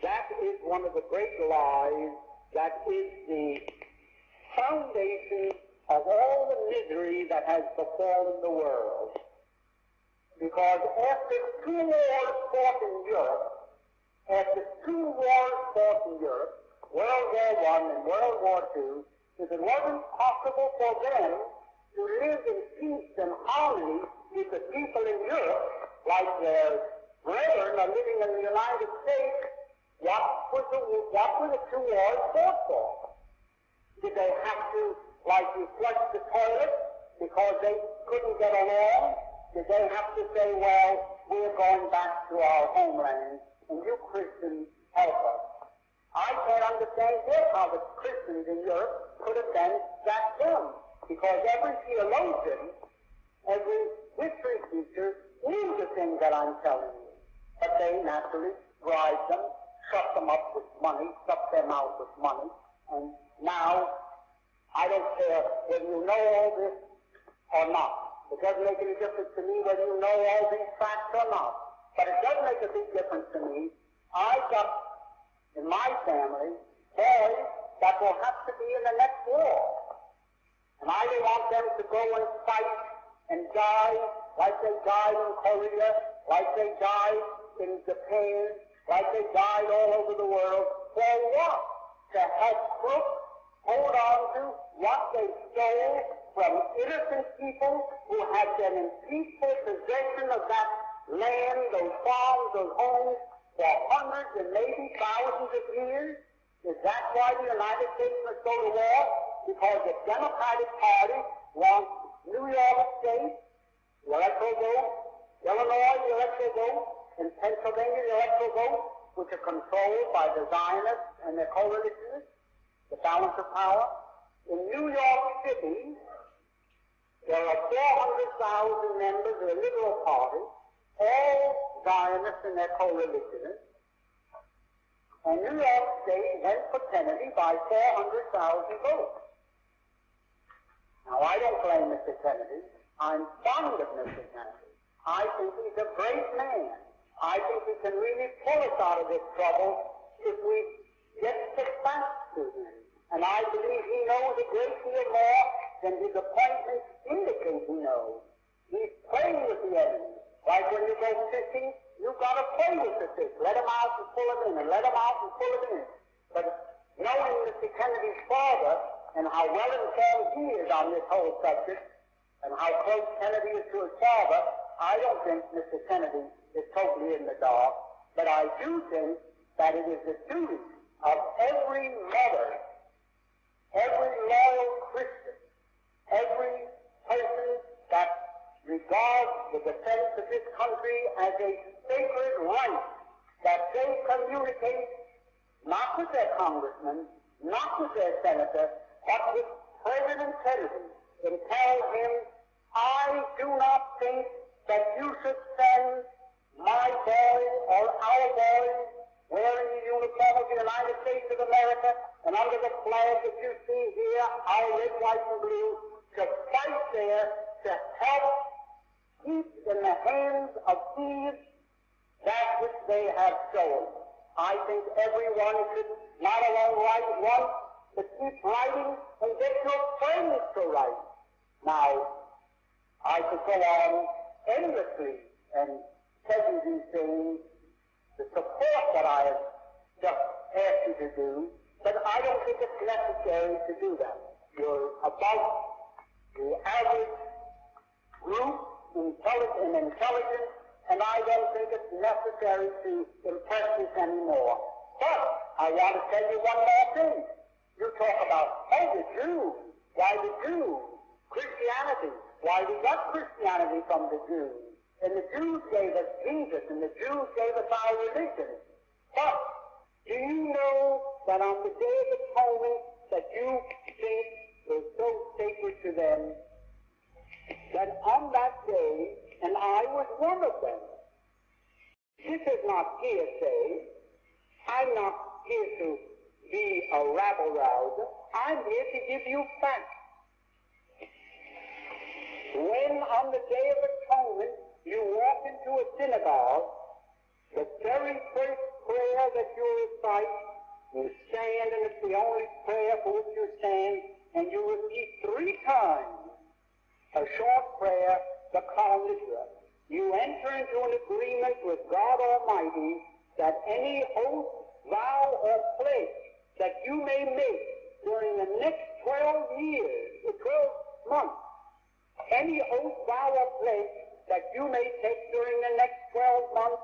that is one of the great lies. That is the foundation of all the misery that has befallen the world. Because after two wars fought in Europe, World War I and World War II, if it wasn't possible for them to live in peace and harmony with the people in Europe, like their brethren are living in the United States, what were the two wars fought for? Did they have to, like, you flush the toilet because they couldn't get along? Did they have to say, well, we're going back to our homeland, and you Christians help us? I can't understand yet how the Christians in Europe could have been that dumb, because every theologian, every history teacher knew the thing that I'm telling you. But they naturally bribed them, shut them up with money, shut them out with money, and now I don't care whether you know all this or not. It doesn't make any difference to me whether you know all these facts or not. But it does make a big difference to me. I've got in my family boys that will have to be in the next war. And I don't want them to go and fight and die like they died in Korea, like they died in Japan, like they died all over the world. For what? To help crooks hold on to what they stole from innocent people who had been in peaceful possession of that land, those farms, those homes, for hundreds and maybe thousands of years? Is that why the United States must go to war? Because the Democratic Party wants New York State, the electoral vote, Illinois, the electoral vote, and Pennsylvania, the electoral vote, which are controlled by the Zionists and their co-religionists, the balance of power. In New York City, there are 400,000 members of the Liberal Party, all Zionists and their co-religionists. And New York State went for Kennedy by 400,000 votes. Now, I don't blame Mr. Kennedy. I'm fond of Mr. Kennedy. I think he's a great man. I think he can really pull us out of this trouble if we get the facts to him. And I believe he knows a great deal more than his appointments indicate he knows. He's playing with the enemy. Like when you go fishing, you've got to play with the fish. Let him out and pull him in, and let him out and pull him in. But knowing Mr. Kennedy's father and how well informed he is on this whole subject, and how close Kennedy is to his father, I don't think Mr. Kennedy is totally in the dark. But I do think that it is the duty of every mother, every loyal Christian, every person that regards the defense of this country as a sacred right, that they communicate not with their congressman, not with their senator, but with President Kennedy, and tell him, I do not think that you should send my boys or our boys wearing the uniform of the United States of America and under the flag that you see here, our red, white, and blue, to fight there to help keep in the hands of thieves that which they have stolen. I think everyone should not alone write once, but keep writing and get your friends to write. Now, I could go on endlessly and tell you these things, the support that I have just asked you to do, but I don't think it's necessary to do that. You're about the average group in intelligence, and I don't think it's necessary to impress this anymore. But I want to tell you one more thing. You talk about, oh, the Jews. Why the Jews? Christianity. Why we got Christianity from the Jews. And the Jews gave us Jesus, and the Jews gave us our religion. But do you know that on the Day of Atonement that you think is so sacred to them, that on that day, and I was one of them, this is not hearsay. I'm not here to be a rabble-rouser. I'm here to give you facts. When on the Day of Atonement you walk into a synagogue, the very first prayer that you recite, you stand, and it's the only prayer for which you stand, and you repeat 3 times a short prayer, the Kol Nidre. You enter into an agreement with God Almighty that any oath, vow, or pledge that you may make during the next 12 years, or 12 months, any oath, vow, or pledge that you may take during the next 12 months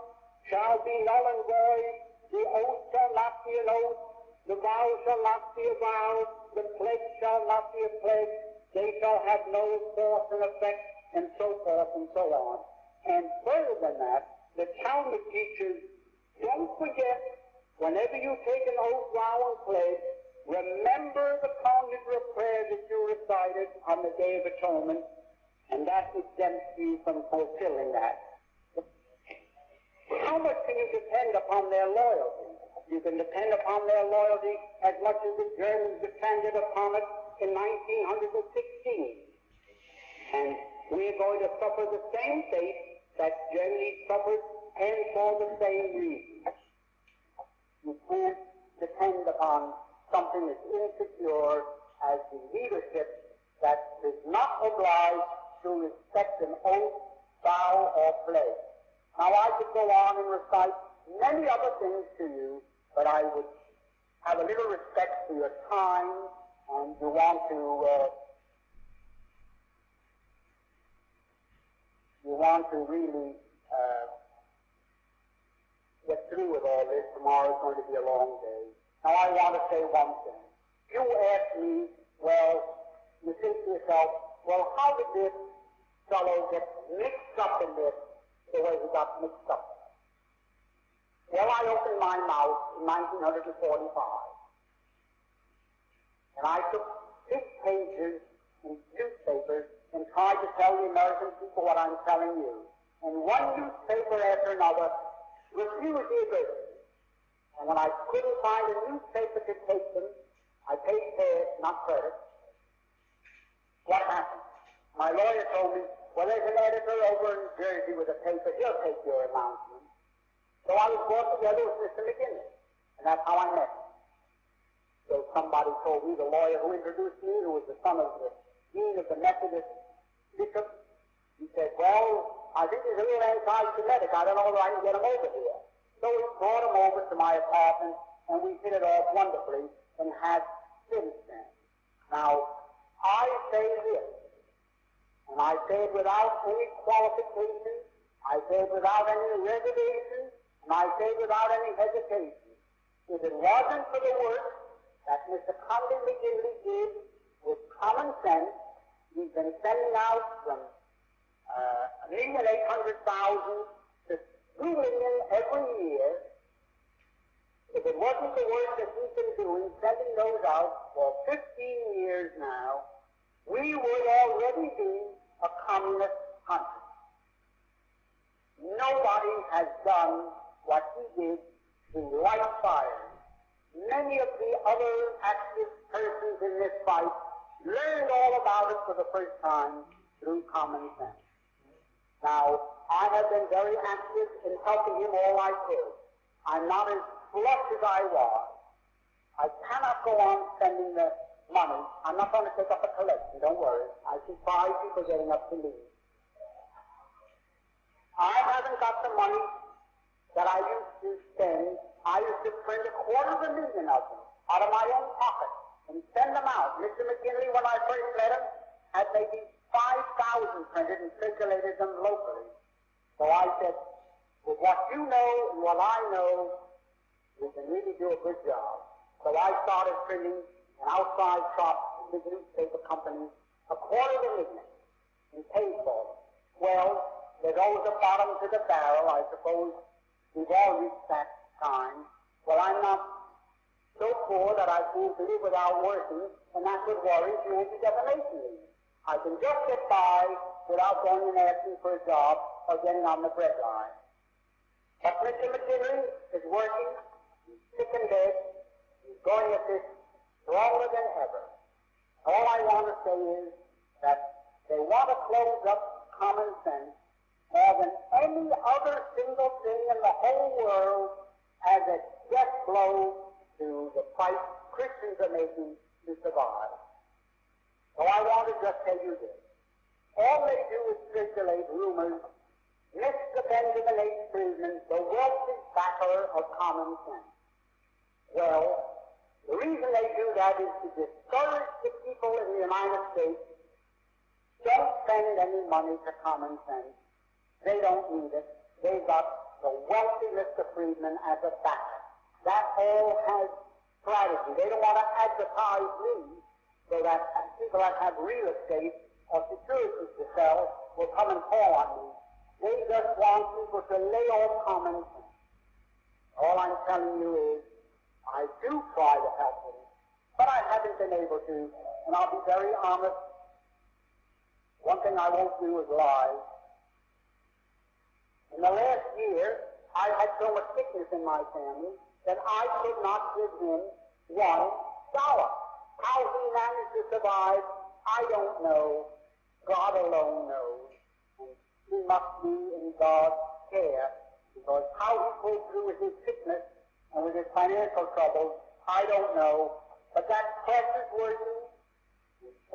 shall be null and void. The oath shall not be an oath. The vow shall not be a vow. The pledge shall not be a pledge. They shall have no force and effect, and so forth and so on. And further than that, the Talmud teaches, don't forget, whenever you take an oath, vow, and pledge, remember the Kol Nidre prayer that you recited on the Day of Atonement, and that exempts you from fulfilling that. How much can you depend upon their loyalty? You can depend upon their loyalty as much as the Germans depended upon it in 1916. And we're going to suffer the same fate that Germany suffered, and for the same reason. You can't depend upon something as insecure as the leadership that is not obliged to respect an oath, vow, or pledge. Now, I could go on and recite many other things to you, but I would have a little respect for your time, and you want to really get through with all this. Tomorrow is going to be a long day. Now, I want to say one thing. You ask me, well, you think to yourself, well, how did this fellow get mixed up in this the way he got mixed up? Well, I opened my mouth in 1945, and I took 6 pages in newspapers and tried to tell the American people what I'm telling you. And one newspaper after another refused the agreement. And when I couldn't find a newspaper to take them, I paid cash, not credit. What happened? My lawyer told me, well, there's an editor over in Jersey with a paper. He'll take your announcement. So I was brought together with Mr. McGinnis, and that's how I met him. So somebody told me, the lawyer who introduced me, who was the son of the dean of the Methodist bishop, he said, well, I think he's a little anti-Semitic. I don't know whether I can get him over here. So we brought him over to my apartment, and we hit it off wonderfully, and have since then. Now, I say this, and I say it without any qualification, I say it without any reservation, and I say it without any hesitation. If it wasn't for the work that Mr. Conley McGinley did with common sense, he's been sending out from 1,800,000 to 2 million every year. If it wasn't the work that he's been doing, sending those out for 15 years now, we would already be a communist country. Nobody has done what he did to light fires. Many of the other active persons in this fight learned all about it for the first time through common sense. Now, I have been very active in helping him all I could. I'm not as flush as I was. I cannot go on spending the money. I'm not going to take up a collection, don't worry. I see 5 people getting up to leave. I haven't got the money that I used to spend. I used to print 250,000 of them out of my own pocket and send them out. Mr. McGinley, when I first met him, had maybe 5,000 printed and circulated them locally. So I said, with what you know and what I know, we can really do a good job. So I started printing an outside shop with newspaper companies 250,000 and paid for them. Well, there goes the bottom to the barrel. I suppose we've all reached that time. Well, I'm not so poor that I can't live without working, and that would worry the Anti-Defamation League. I can just get by without going and asking for a job or getting on the bread line. But Mr. McGinley is working, he's sick in bed, he's going at this stronger than ever. All I want to say is that they want to close up common sense more than any other single thing in the whole world as a death blow to the fight Christians are making to survive. So I want to just tell you this. All they do is circulate rumors, Mr. Benjamin H. Friedman, the wealthy backer of common sense. Well, the reason they do that is to discourage the people in the United States. Don't spend any money to common sense. They don't need it. They've got the wealthy Mr. Friedman as a backer. That all has strategy. They don't want to advertise me so that people that have real estate or securities to sell will come and call on me. They just want people to lay off common sense. All I'm telling you is I do try to help them, but I haven't been able to, and I'll be very honest. One thing I won't do is lie. In the last year, I had so much sickness in my family that I could not give him $1. How he managed to survive, I don't know. God alone knows. And he must be in God's care, because how he pulled through with his sickness and with his financial troubles, I don't know. But that test is working.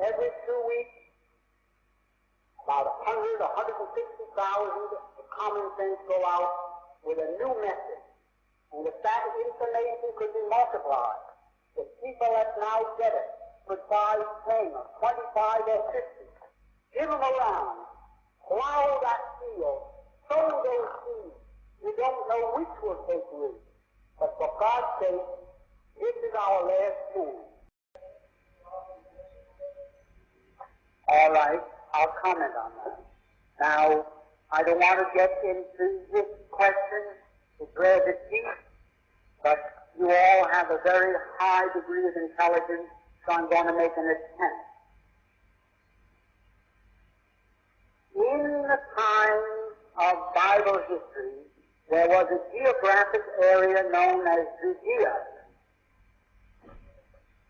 Every 2 weeks, about 160,000 common sense go out with a new message. And if that information could be multiplied, the people that now get it could buy 10 or 25 or 50. Give them around. Plow that field. Sow those seeds. We don't know which will take root. But for God's sake, this is our last chance. All right, I'll comment on that. Now, I don't want to get into this question to drag it deep, but you all have a very high degree of intelligence, so I'm going to make an attempt. In the time of Bible history, there was a geographic area known as Judea.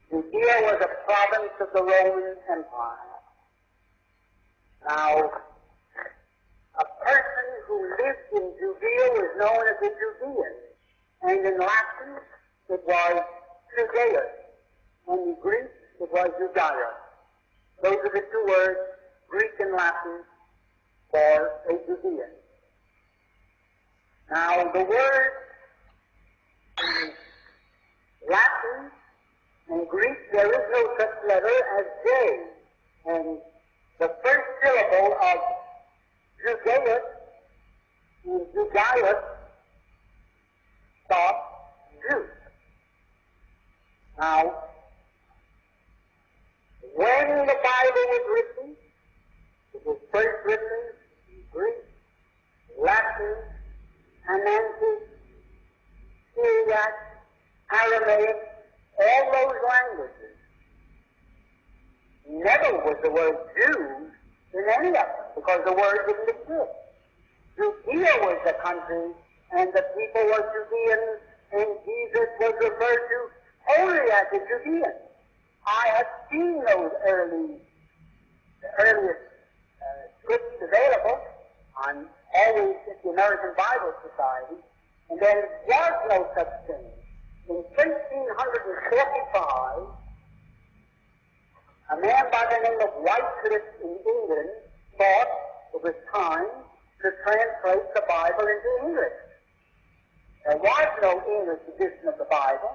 Judea was a province of the Roman Empire. Now, a person who lived in Judea was known as a Judean, and in Latin it was Judaeus, and in Greek it was Judea. Those are the two words, Greek and Latin, for a Judean. Now, the word in Latin and Greek, there is no such letter as J, and the first syllable of Judaeus is Judaius, thought Jew. Now, when the Bible was written, it was first written in Greek, Latin, Anansi, Syriac, Aramaic, all those languages. Never was the word Jew in any of them, because the word didn't exist. Judea was the country, and the people were Judeans, and Jesus was referred to only as a Judean. I have seen those earliest scripts available on always at the American Bible Society, and there was no such thing. In 1345, a man by the name of Wycliffe in England thought it was time to translate the Bible into English. There was no English edition of the Bible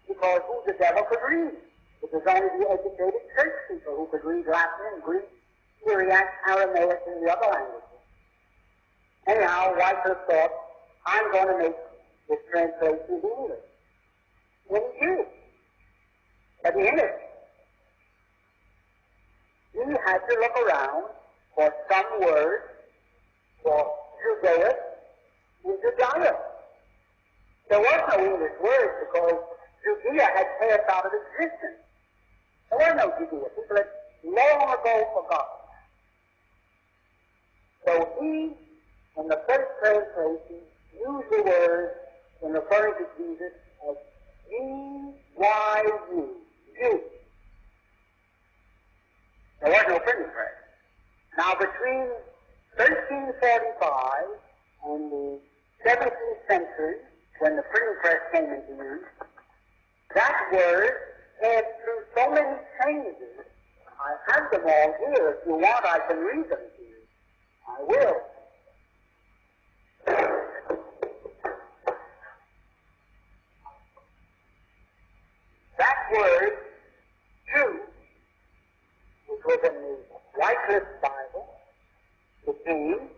because who the devil could read? It was only the educated church people who could read Latin and Greek, Syriac, Aramaic, and the other languages. Anyhow, Wycliffe thought, I'm going to make this translation into English. And he did. But in it, he had to look around for some word for Judaeus and Judaius. There was no English word because Judea had passed out of existence. There was no Judea. People had long ago forgotten. So he, in the first translation, used the word in referring to Jesus as G-Y-U, Jew. There was no printing press. Now, between 1345 and the 17th century, when the printing press came into use, that word had through so many changes. I have them all here. If you want, I can read them to you. I will. That word, Jew, which was in the Wycliffe Bible, became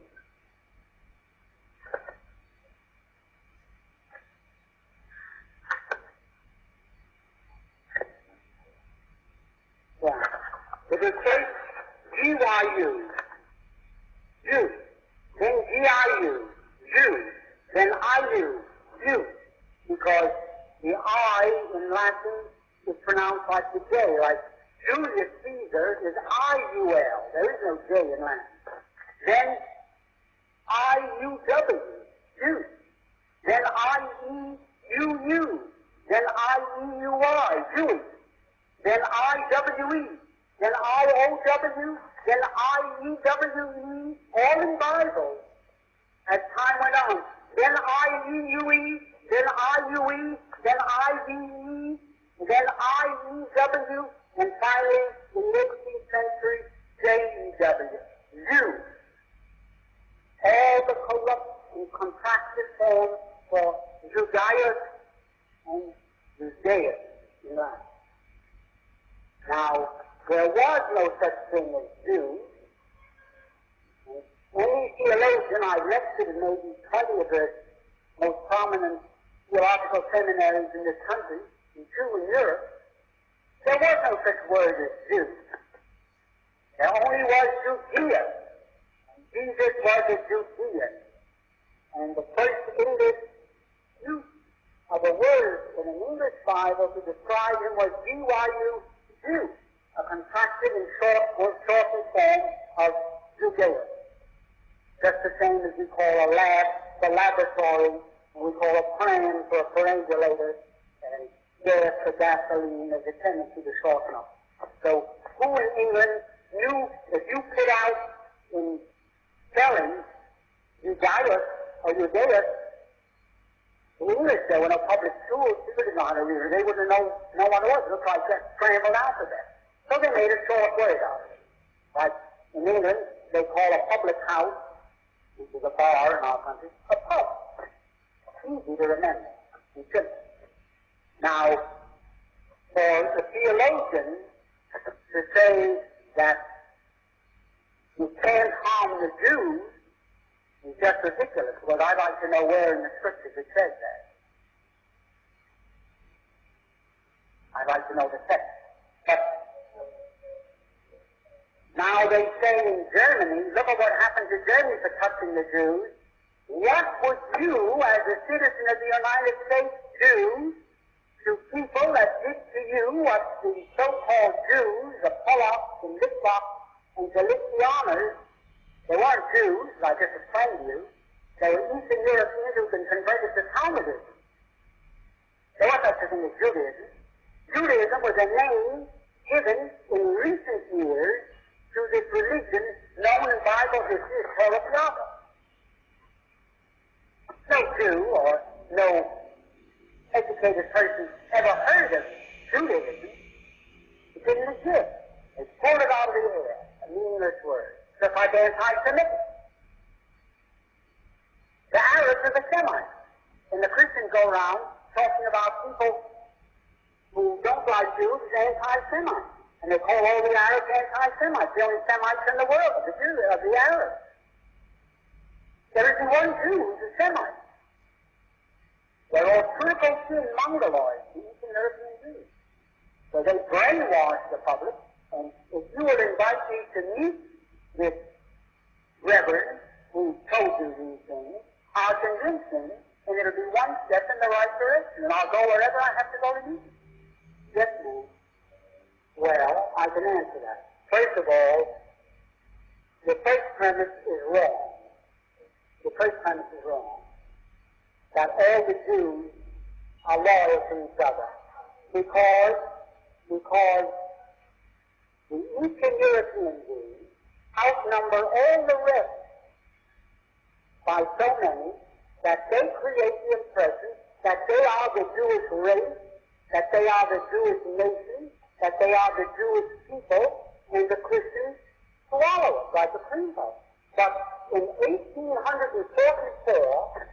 it was first G-Y-U, Jew, then G-I-U, Jew, then I-U, Jew, because the I in Latin is pronounced like the J, like Julius Caesar is I-U-L. There is no J in Latin. Then I-U-W, Jew. Then I-E-U-U. Then I-E-U-I, Jewish. Then I-W-E. Then I-O-W. Then I-E-W-E, all in Bible, as time went on. Then I-E-U-E. Then I-U-E. Then I-V-E. Then I-E-W. And finally, in the 18th century, J-E-W, Jew. All the corrupt and contracted forms for Judaius and Judaeus in Latin. Now, there was no such thing as Jew. Any theologian I've lectured in maybe 20 of the most prominent theological seminaries in this country, and 2 in Europe, there was no such word as Jew. There only was Judea. And Jesus was a Judean. And the first English use of a word in an English Bible to describe him was G-Y-U, Jew, a contracted and shortened form of Judea. Just the same as we call a lab, the laboratory, and we call a pram for a perambulator, and gas for gasoline as a tendency to shorten up. So who in England knew if you put out in spelling Judaius or Judaeus, in English there were no public schools, people didn't know how to read it. They wouldn't know what it was. It looked like that scrambled alphabet. So they made a short word out of it. Like in England, they call a public house which is a bar in our country, a pub. Easy to remember. And simple. Now, for the theologian to say that you can't harm the Jews is just ridiculous, because I'd like to know where in the Scriptures it says that. I'd like to know the text. But now they say in Germany, look at what happened to Germany for touching the Jews. What would you, as a citizen of the United States, do to people that did to you what the so-called Jews, the Polacks and Litvaks and Galicianers, they weren't Jews, I just explained to you. They were Eastern Europeans who'd been converted to Talmudism. There was such a thing as Judaism. Judaism was a name given in recent years to this religion known in Bible history as Torah. No Jew or no educated person ever heard of Judaism. It didn't exist. It's pulled it out of the air, a meaningless word. Just like anti-Semitic. The Arabs are the Semites. And the Christians go around talking about people who don't like Jews as anti-Semites. And they call all the Arabs anti-Semites. The only Semites in the world are the Jews, are the Arabs. There isn't one Jew who's a Semite. They're all Turco-Sin Mongoloids, the Eastern European Jews. So they brainwash the public, and if you would invite me to meet this reverend who told you these things, I'll convince him, and it'll be one step in the right direction, and I'll go wherever I have to go to meet him. Yes, ma'am. Well, I can answer that. First of all, the first premise is wrong. The first premise is wrong. That all the Jews are loyal to each other. Because the Eastern European Jews outnumber all the rest by so many that they create the impression that they are the Jewish race, that they are the Jewish nation, that they are the Jewish people, and the Christians swallow it like a cream puff. But in 1844,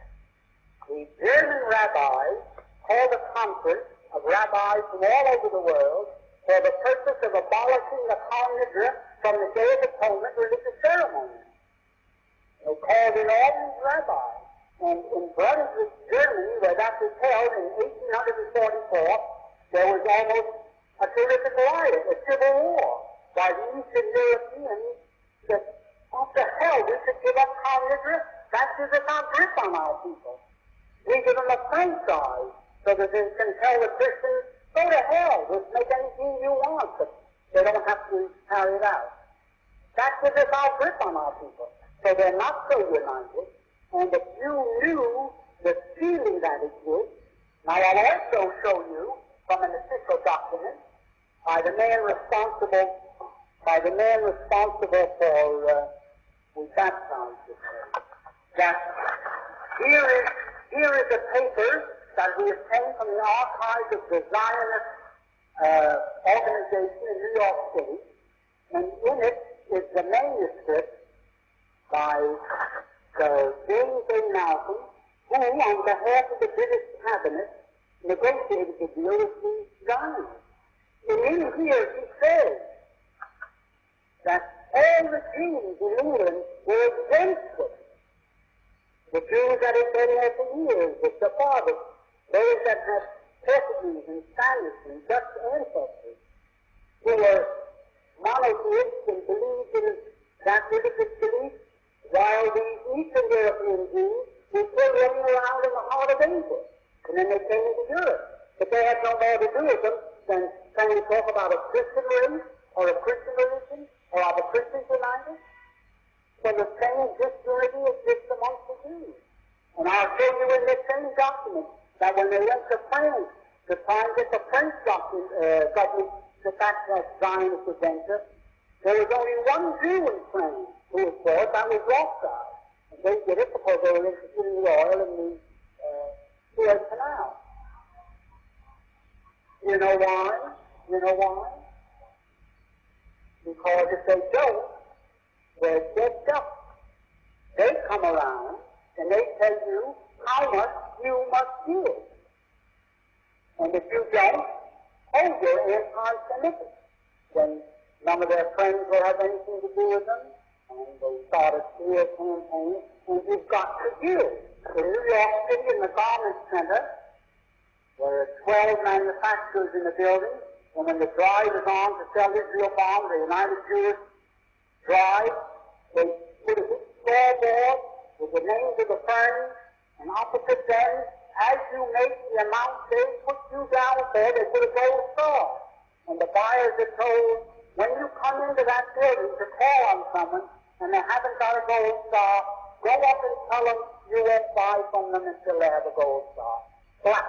the German rabbis called a conference of rabbis from all over the world for the purpose of abolishing the Kol Nidre from the Day of Atonement religious ceremony. They called in all these rabbis. And in Brunswick, Germany, where that was held in 1844, there was almost a terrific riot, a civil war, by the Eastern Europeans that, what the hell, we should give up Kol Nidre? That gives us our grip on our people. We give them a franchise so that they can tell the Christians, go to hell, just make anything you want, but they don't have to carry it out. That gives us our grip on our people. So they're not so united. And if you knew the feeling that exists, now I'll also show you from an official document by the man responsible for we baptized this way, that here is a paper that we obtained from the archives of the Zionist organization in New York City, and in it is the manuscript by James A. Malcolm, who, on behalf of the British cabinet, negotiated the deal with the Zionists. And in here he says that all the Jews in England were against it. The Jews that had been there for years, the Sephardics, those that had Portuguese and Spanish and Dutch ancestors, who were monotheists and believed in that religious belief, while these Eastern European Jews were still running around in the heart of Asia. And then they came into Europe. But they had no more to do with them than trying to talk about a Christian race or a Christian religion or are the Christians united. So the same disunity exists amongst the Jews. And I'll show you in this same document that when they went to France to try and get the French government to back that Zionist adventure, there was only one Jew in France who was for it, that was Rothschild. And they did it because they were interested in the oil and the Suez Canal. You know why? Because if they don't, they're dead ducks. They come around and they tell you how much you must give. And if you don't, oh, you're anti-Semitic. Then none of their friends will have anything to do with them, and they start a smear campaign, and you've got to give. In New York City, in the Garment Center, there are 12 manufacturers in the building, and when the drive is on to sell Israel bombs, the United Jewish drive, they put a big scoreboard with the names of the firms, and opposite them, as you make the amount they put you down for, they put a gold star. And the buyers are told, when you come into that building to call on someone, and they haven't got a gold star, go up and tell them you won't buy from them until they have a gold star. Black.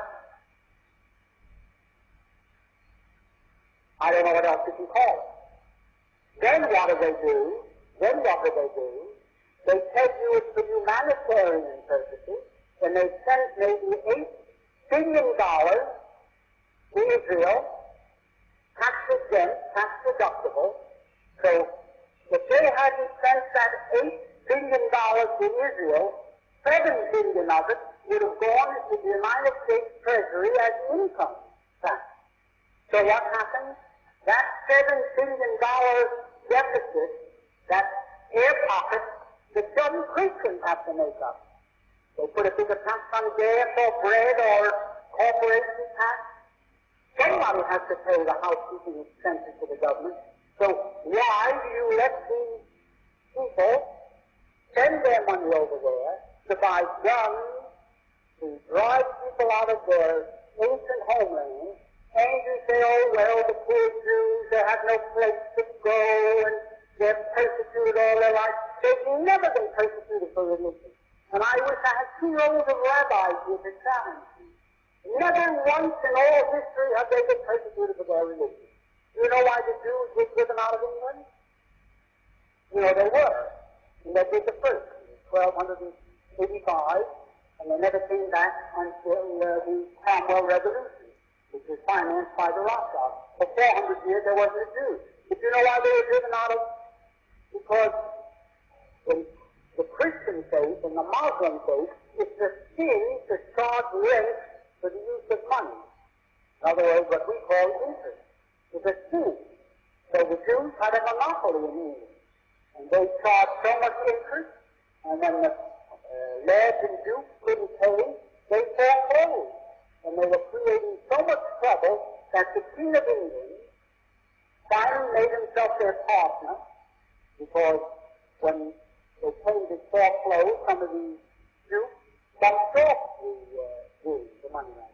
I don't know what else you can call it. Then what do they do? They tell you it's for humanitarian purposes, and they send maybe $8 billion to Israel, tax exempt, tax deductible. So if they hadn't sent that $8 billion to Israel, $7 billion of it would have gone into the United States Treasury as income tax. So what happened? That $7 billion deficit, that air pocket, the John Christians have to make up. They put a bigger tax on gas or bread or corporation tax. Somebody has to pay the housekeeping expenses to the government. So why do you let these people send their money over there to buy guns, to drive people out of their ancient homeland, and you say, oh, well, the poor Jews, they have no place to go, and they're persecuted all their life. They've never been persecuted for religion. And I wish I had 2 rows of rabbis here to challenge me. Never once in all history have they been persecuted for their religion. You know why the Jews were driven out of England? You know, they were. And they did the first, in 1285, and they never came back until the Cromwell Revolution, which was financed by the Rothschilds. For 400 years, there wasn't a Jew. But you know why they were driven out of? Because the Christian faith and the Muslim faith is the sin to charge rent for the use of money. In other words, what we call interest is a sin. So the Jews had a monopoly in England. And they charged so much interest, and when the lords and dukes couldn't pay, they foreclosed. And they were creating so much trouble that the King of England finally made himself their partner, because when they came to foreclose, some of the dukes bumped off the money man.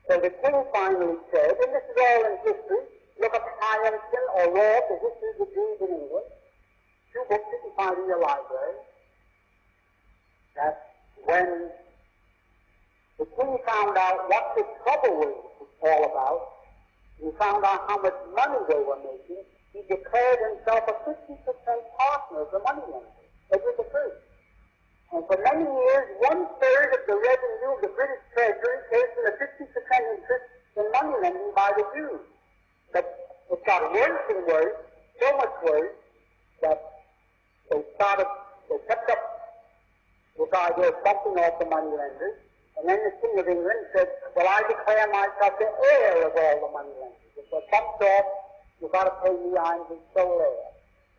So the king finally said, and this is all in history, look up Hyamson or Roth, the history of the Jews in England, 2 books you can find in your library, that when the king found out what the trouble was all about, he found out how much money they were making, he declared himself a 50% partner of the money lenders. They did the first. And for many years, 1/3 of the revenue of the British Treasury came from the 50% interest in money lending by the Jews. But it got worse and worse, so much worse, that they kept up this idea of bumping off the money lenders, and then the King of England said, well, I declare myself the heir of all the money lenders. If they're bumped off, you've got to pay me, I'm his sole heir.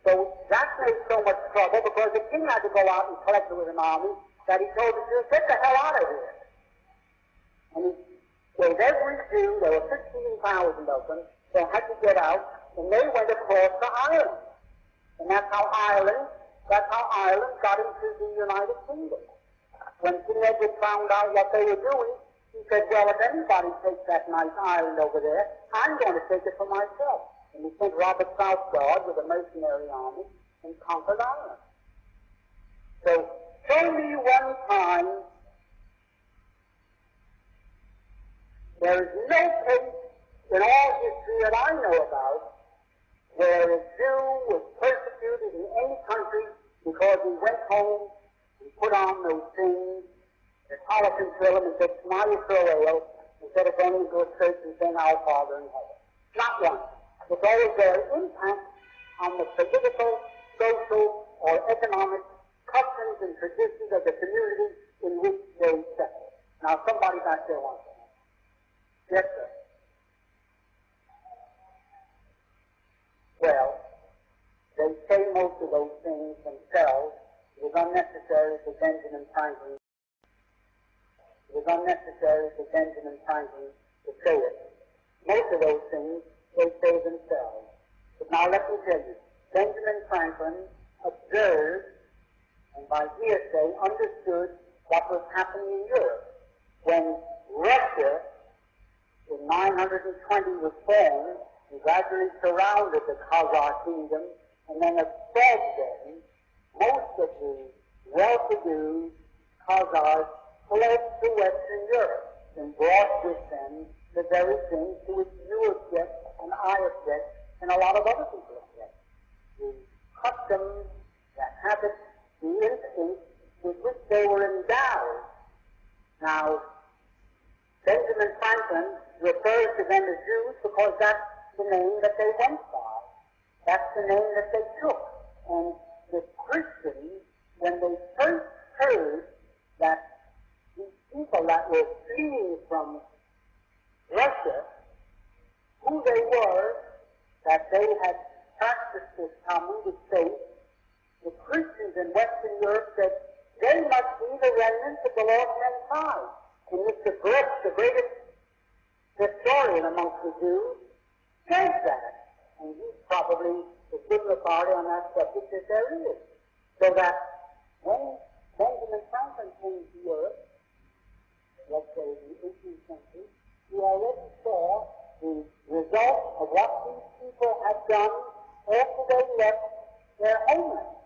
So that made so much trouble because the king had to go out and collect it with an army that he told the Jews, get the hell out of here. And he gave every Jew, there were 15,000 of them, they had to get out, and they went across to Ireland. And that's how Ireland got into the United Kingdom. When King Edward found out what they were doing, he said, well, if anybody takes that nice island over there, I'm going to take it for myself. And he sent Robert Southguard with a mercenary army and conquered Ireland. So, show me one time there is no case in all history that I know about where a Jew was persecuted in any country because he went home and put on those things that Politicians fill him and said, Shema Yisrael, instead of going into a church and saying, Our Father in heaven. Not one. It's always their impact on the political, social, or economic customs and traditions of the community in which they settle. Now, somebody back there wants to know. Yes, sir. Well, they say most of those things themselves. It was unnecessary for Benjamin Franklin. It was unnecessary for Benjamin Franklin to say it. Most of those things they say themselves. But now let me tell you, Benjamin Franklin observed and by hearsay understood what was happening in Europe when Russia in 920 was formed and gradually surrounded the Khazar kingdom and then absorbed them. Most of the well-to-do Khazars fled to Western Europe and brought with them the very things to which you object and I object and a lot of other people object. The customs, the habits, the instincts with which they were endowed. Now, Benjamin Franklin refers to them as Jews because that's the name that they went by. That's the name that they took. And the Christians, when they first heard that these people that were fleeing from Russia, who they were, that they had practiced this Talmudic faith, the Christians in Western Europe said they must be the remnants of the lost mankind. And Mr. Brooks, the greatest historian amongst the Jews, says that. And he's probably the good authority on that subject that there is. So that when Benjamin Franklin came to Europe, let's say in the 18th century, he already saw the result of what these people had done after they left their homeland.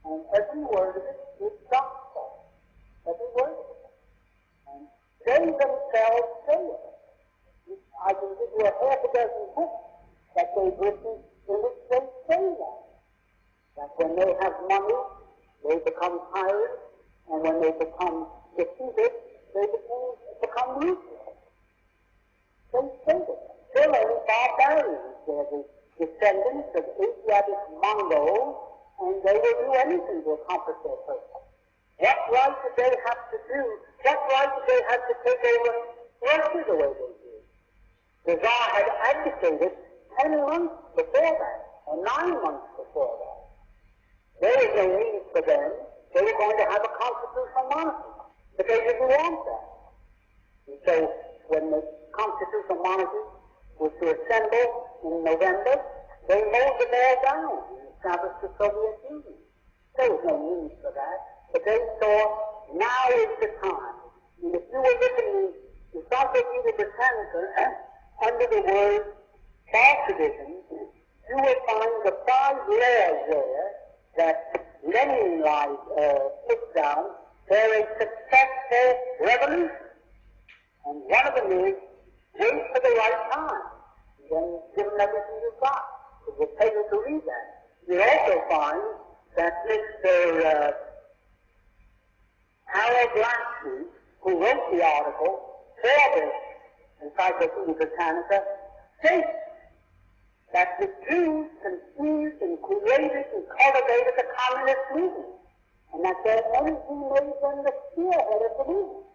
And every word of it is gospel. Every word of it. And they themselves say it. I can give you a half a dozen books that they've written in which they say that. That when they have money, they become tired, and when they become defeated, they become ruthless. They say that. They're only barbarians. They're the descendants of Asiatic Mongols, and they will do anything to accomplish their purpose. What right did they have to do? What right did they have to take over Russia the way they did? The Tsar had abdicated 10 months before that, or 9 months before that. There was no need for them. They were going to have a constitutional monarchy, but they didn't want that. And so when the constitutional monarchy was to assemble in November, they mowed them all down and established the Soviet Union. There was no need for that, but they thought now is the time. And if you were looking in the Encyclopedia Britannica under the word Bolshevism, you will find the 5 layers there that Lenin put down. They're a successful revolution. And one of them is wait for the right time. And then give them everything you've got. It will take you to read that. You'll also find that Mr. Harold Blackstreet, who wrote the article for this Encyclopedia Britannica, states that the Jews conceived and created and cultivated the communist movement, and that their energy made them the spearhead of the movement.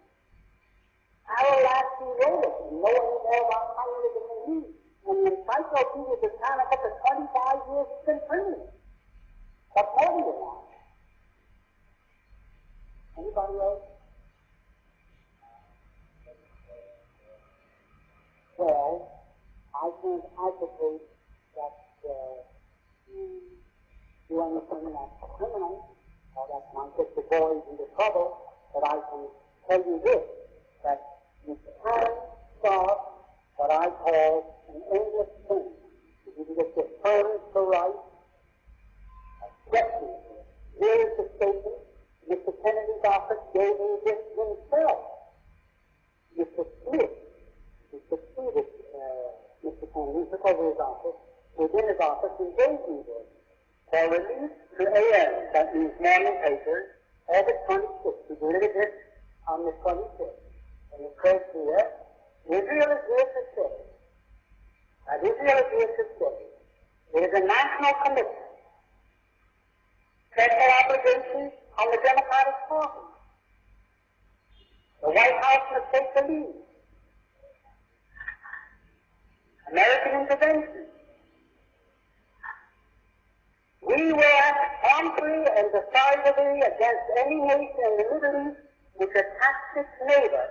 Harold Blackstreet wrote it, and know any more about communism than he. And the Encyclopedia Britannica for 25 years has been printed. What more do you want? Anybody else? Well, I can't advocate that you understand that criminal, or that might get the boys into trouble, but I can tell you this, that you can start what I call an endless thing. If you can get your parents to write, questions. Here is the statement Mr. Kennedy's office gave me this himself. Mr. Smith, who succeeded Mr. Kennedy, took over his office, within his office, and gave me this. For release to AM, that means morning papers, August 26th. We delivered this on the 26th. And it says here, Israel is here to stay. As Israel is here to stay, it is a national commitment. Federal obligations on the Democratic Party. The White House must take the lead. American intervention. We will act promptly and decisively against any nation in the Middle East which attacks its neighbor.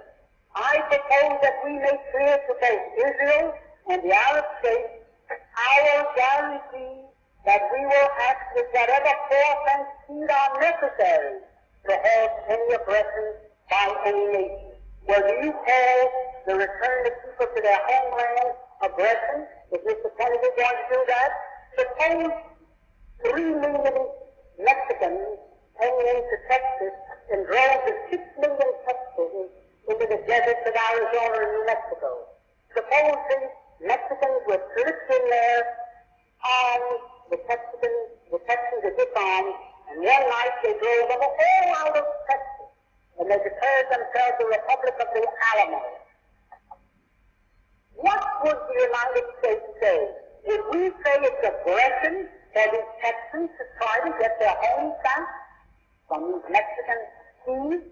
I propose that we make clear to both Israel and the Arab states our guarantee that we will act with whatever force and speed are necessary to halt any aggression by any nation. Well, do you call the return of people to their homeland aggression? Is Mr. Kennedy going to do that? Suppose 3 million Mexicans came into Texas and drove the 6 million Texans into the deserts of Arizona and New Mexico. Suppose these Mexicans were slipped in there on the Texans are disarmed, and one night they drove them all out of Texas, and they declared themselves the Republic of the Alamo. What would the United States say? Would we say it's aggression for these Texans to try to get their homes back from these Mexican thieves?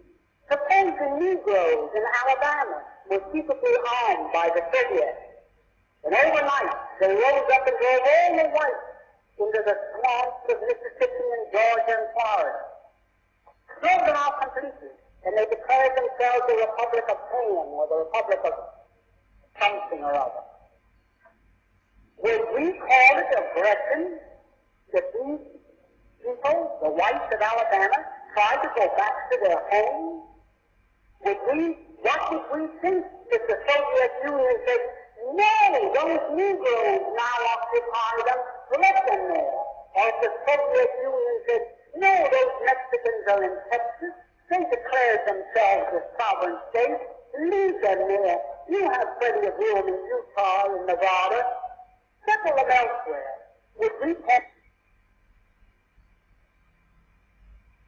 Suppose the Negroes in Alabama were secretly armed by the Soviets, and overnight they rose up and drove all the whites into the swamps of Mississippi and Georgia and Florida. Drove them out completely, and they declared themselves the Republic of Pan or the Republic of something or other. Would we call it aggression that these people, the whites of Alabama, tried to go back to their homes? What would we think if the Soviet Union said, no, those Negroes now occupy them, let them there? Or if the Soviet Union said, no, those Mexicans are in Texas, they declared themselves a sovereign state, leave them there. You have plenty of room in Utah and Nevada. Settle them elsewhere. Would we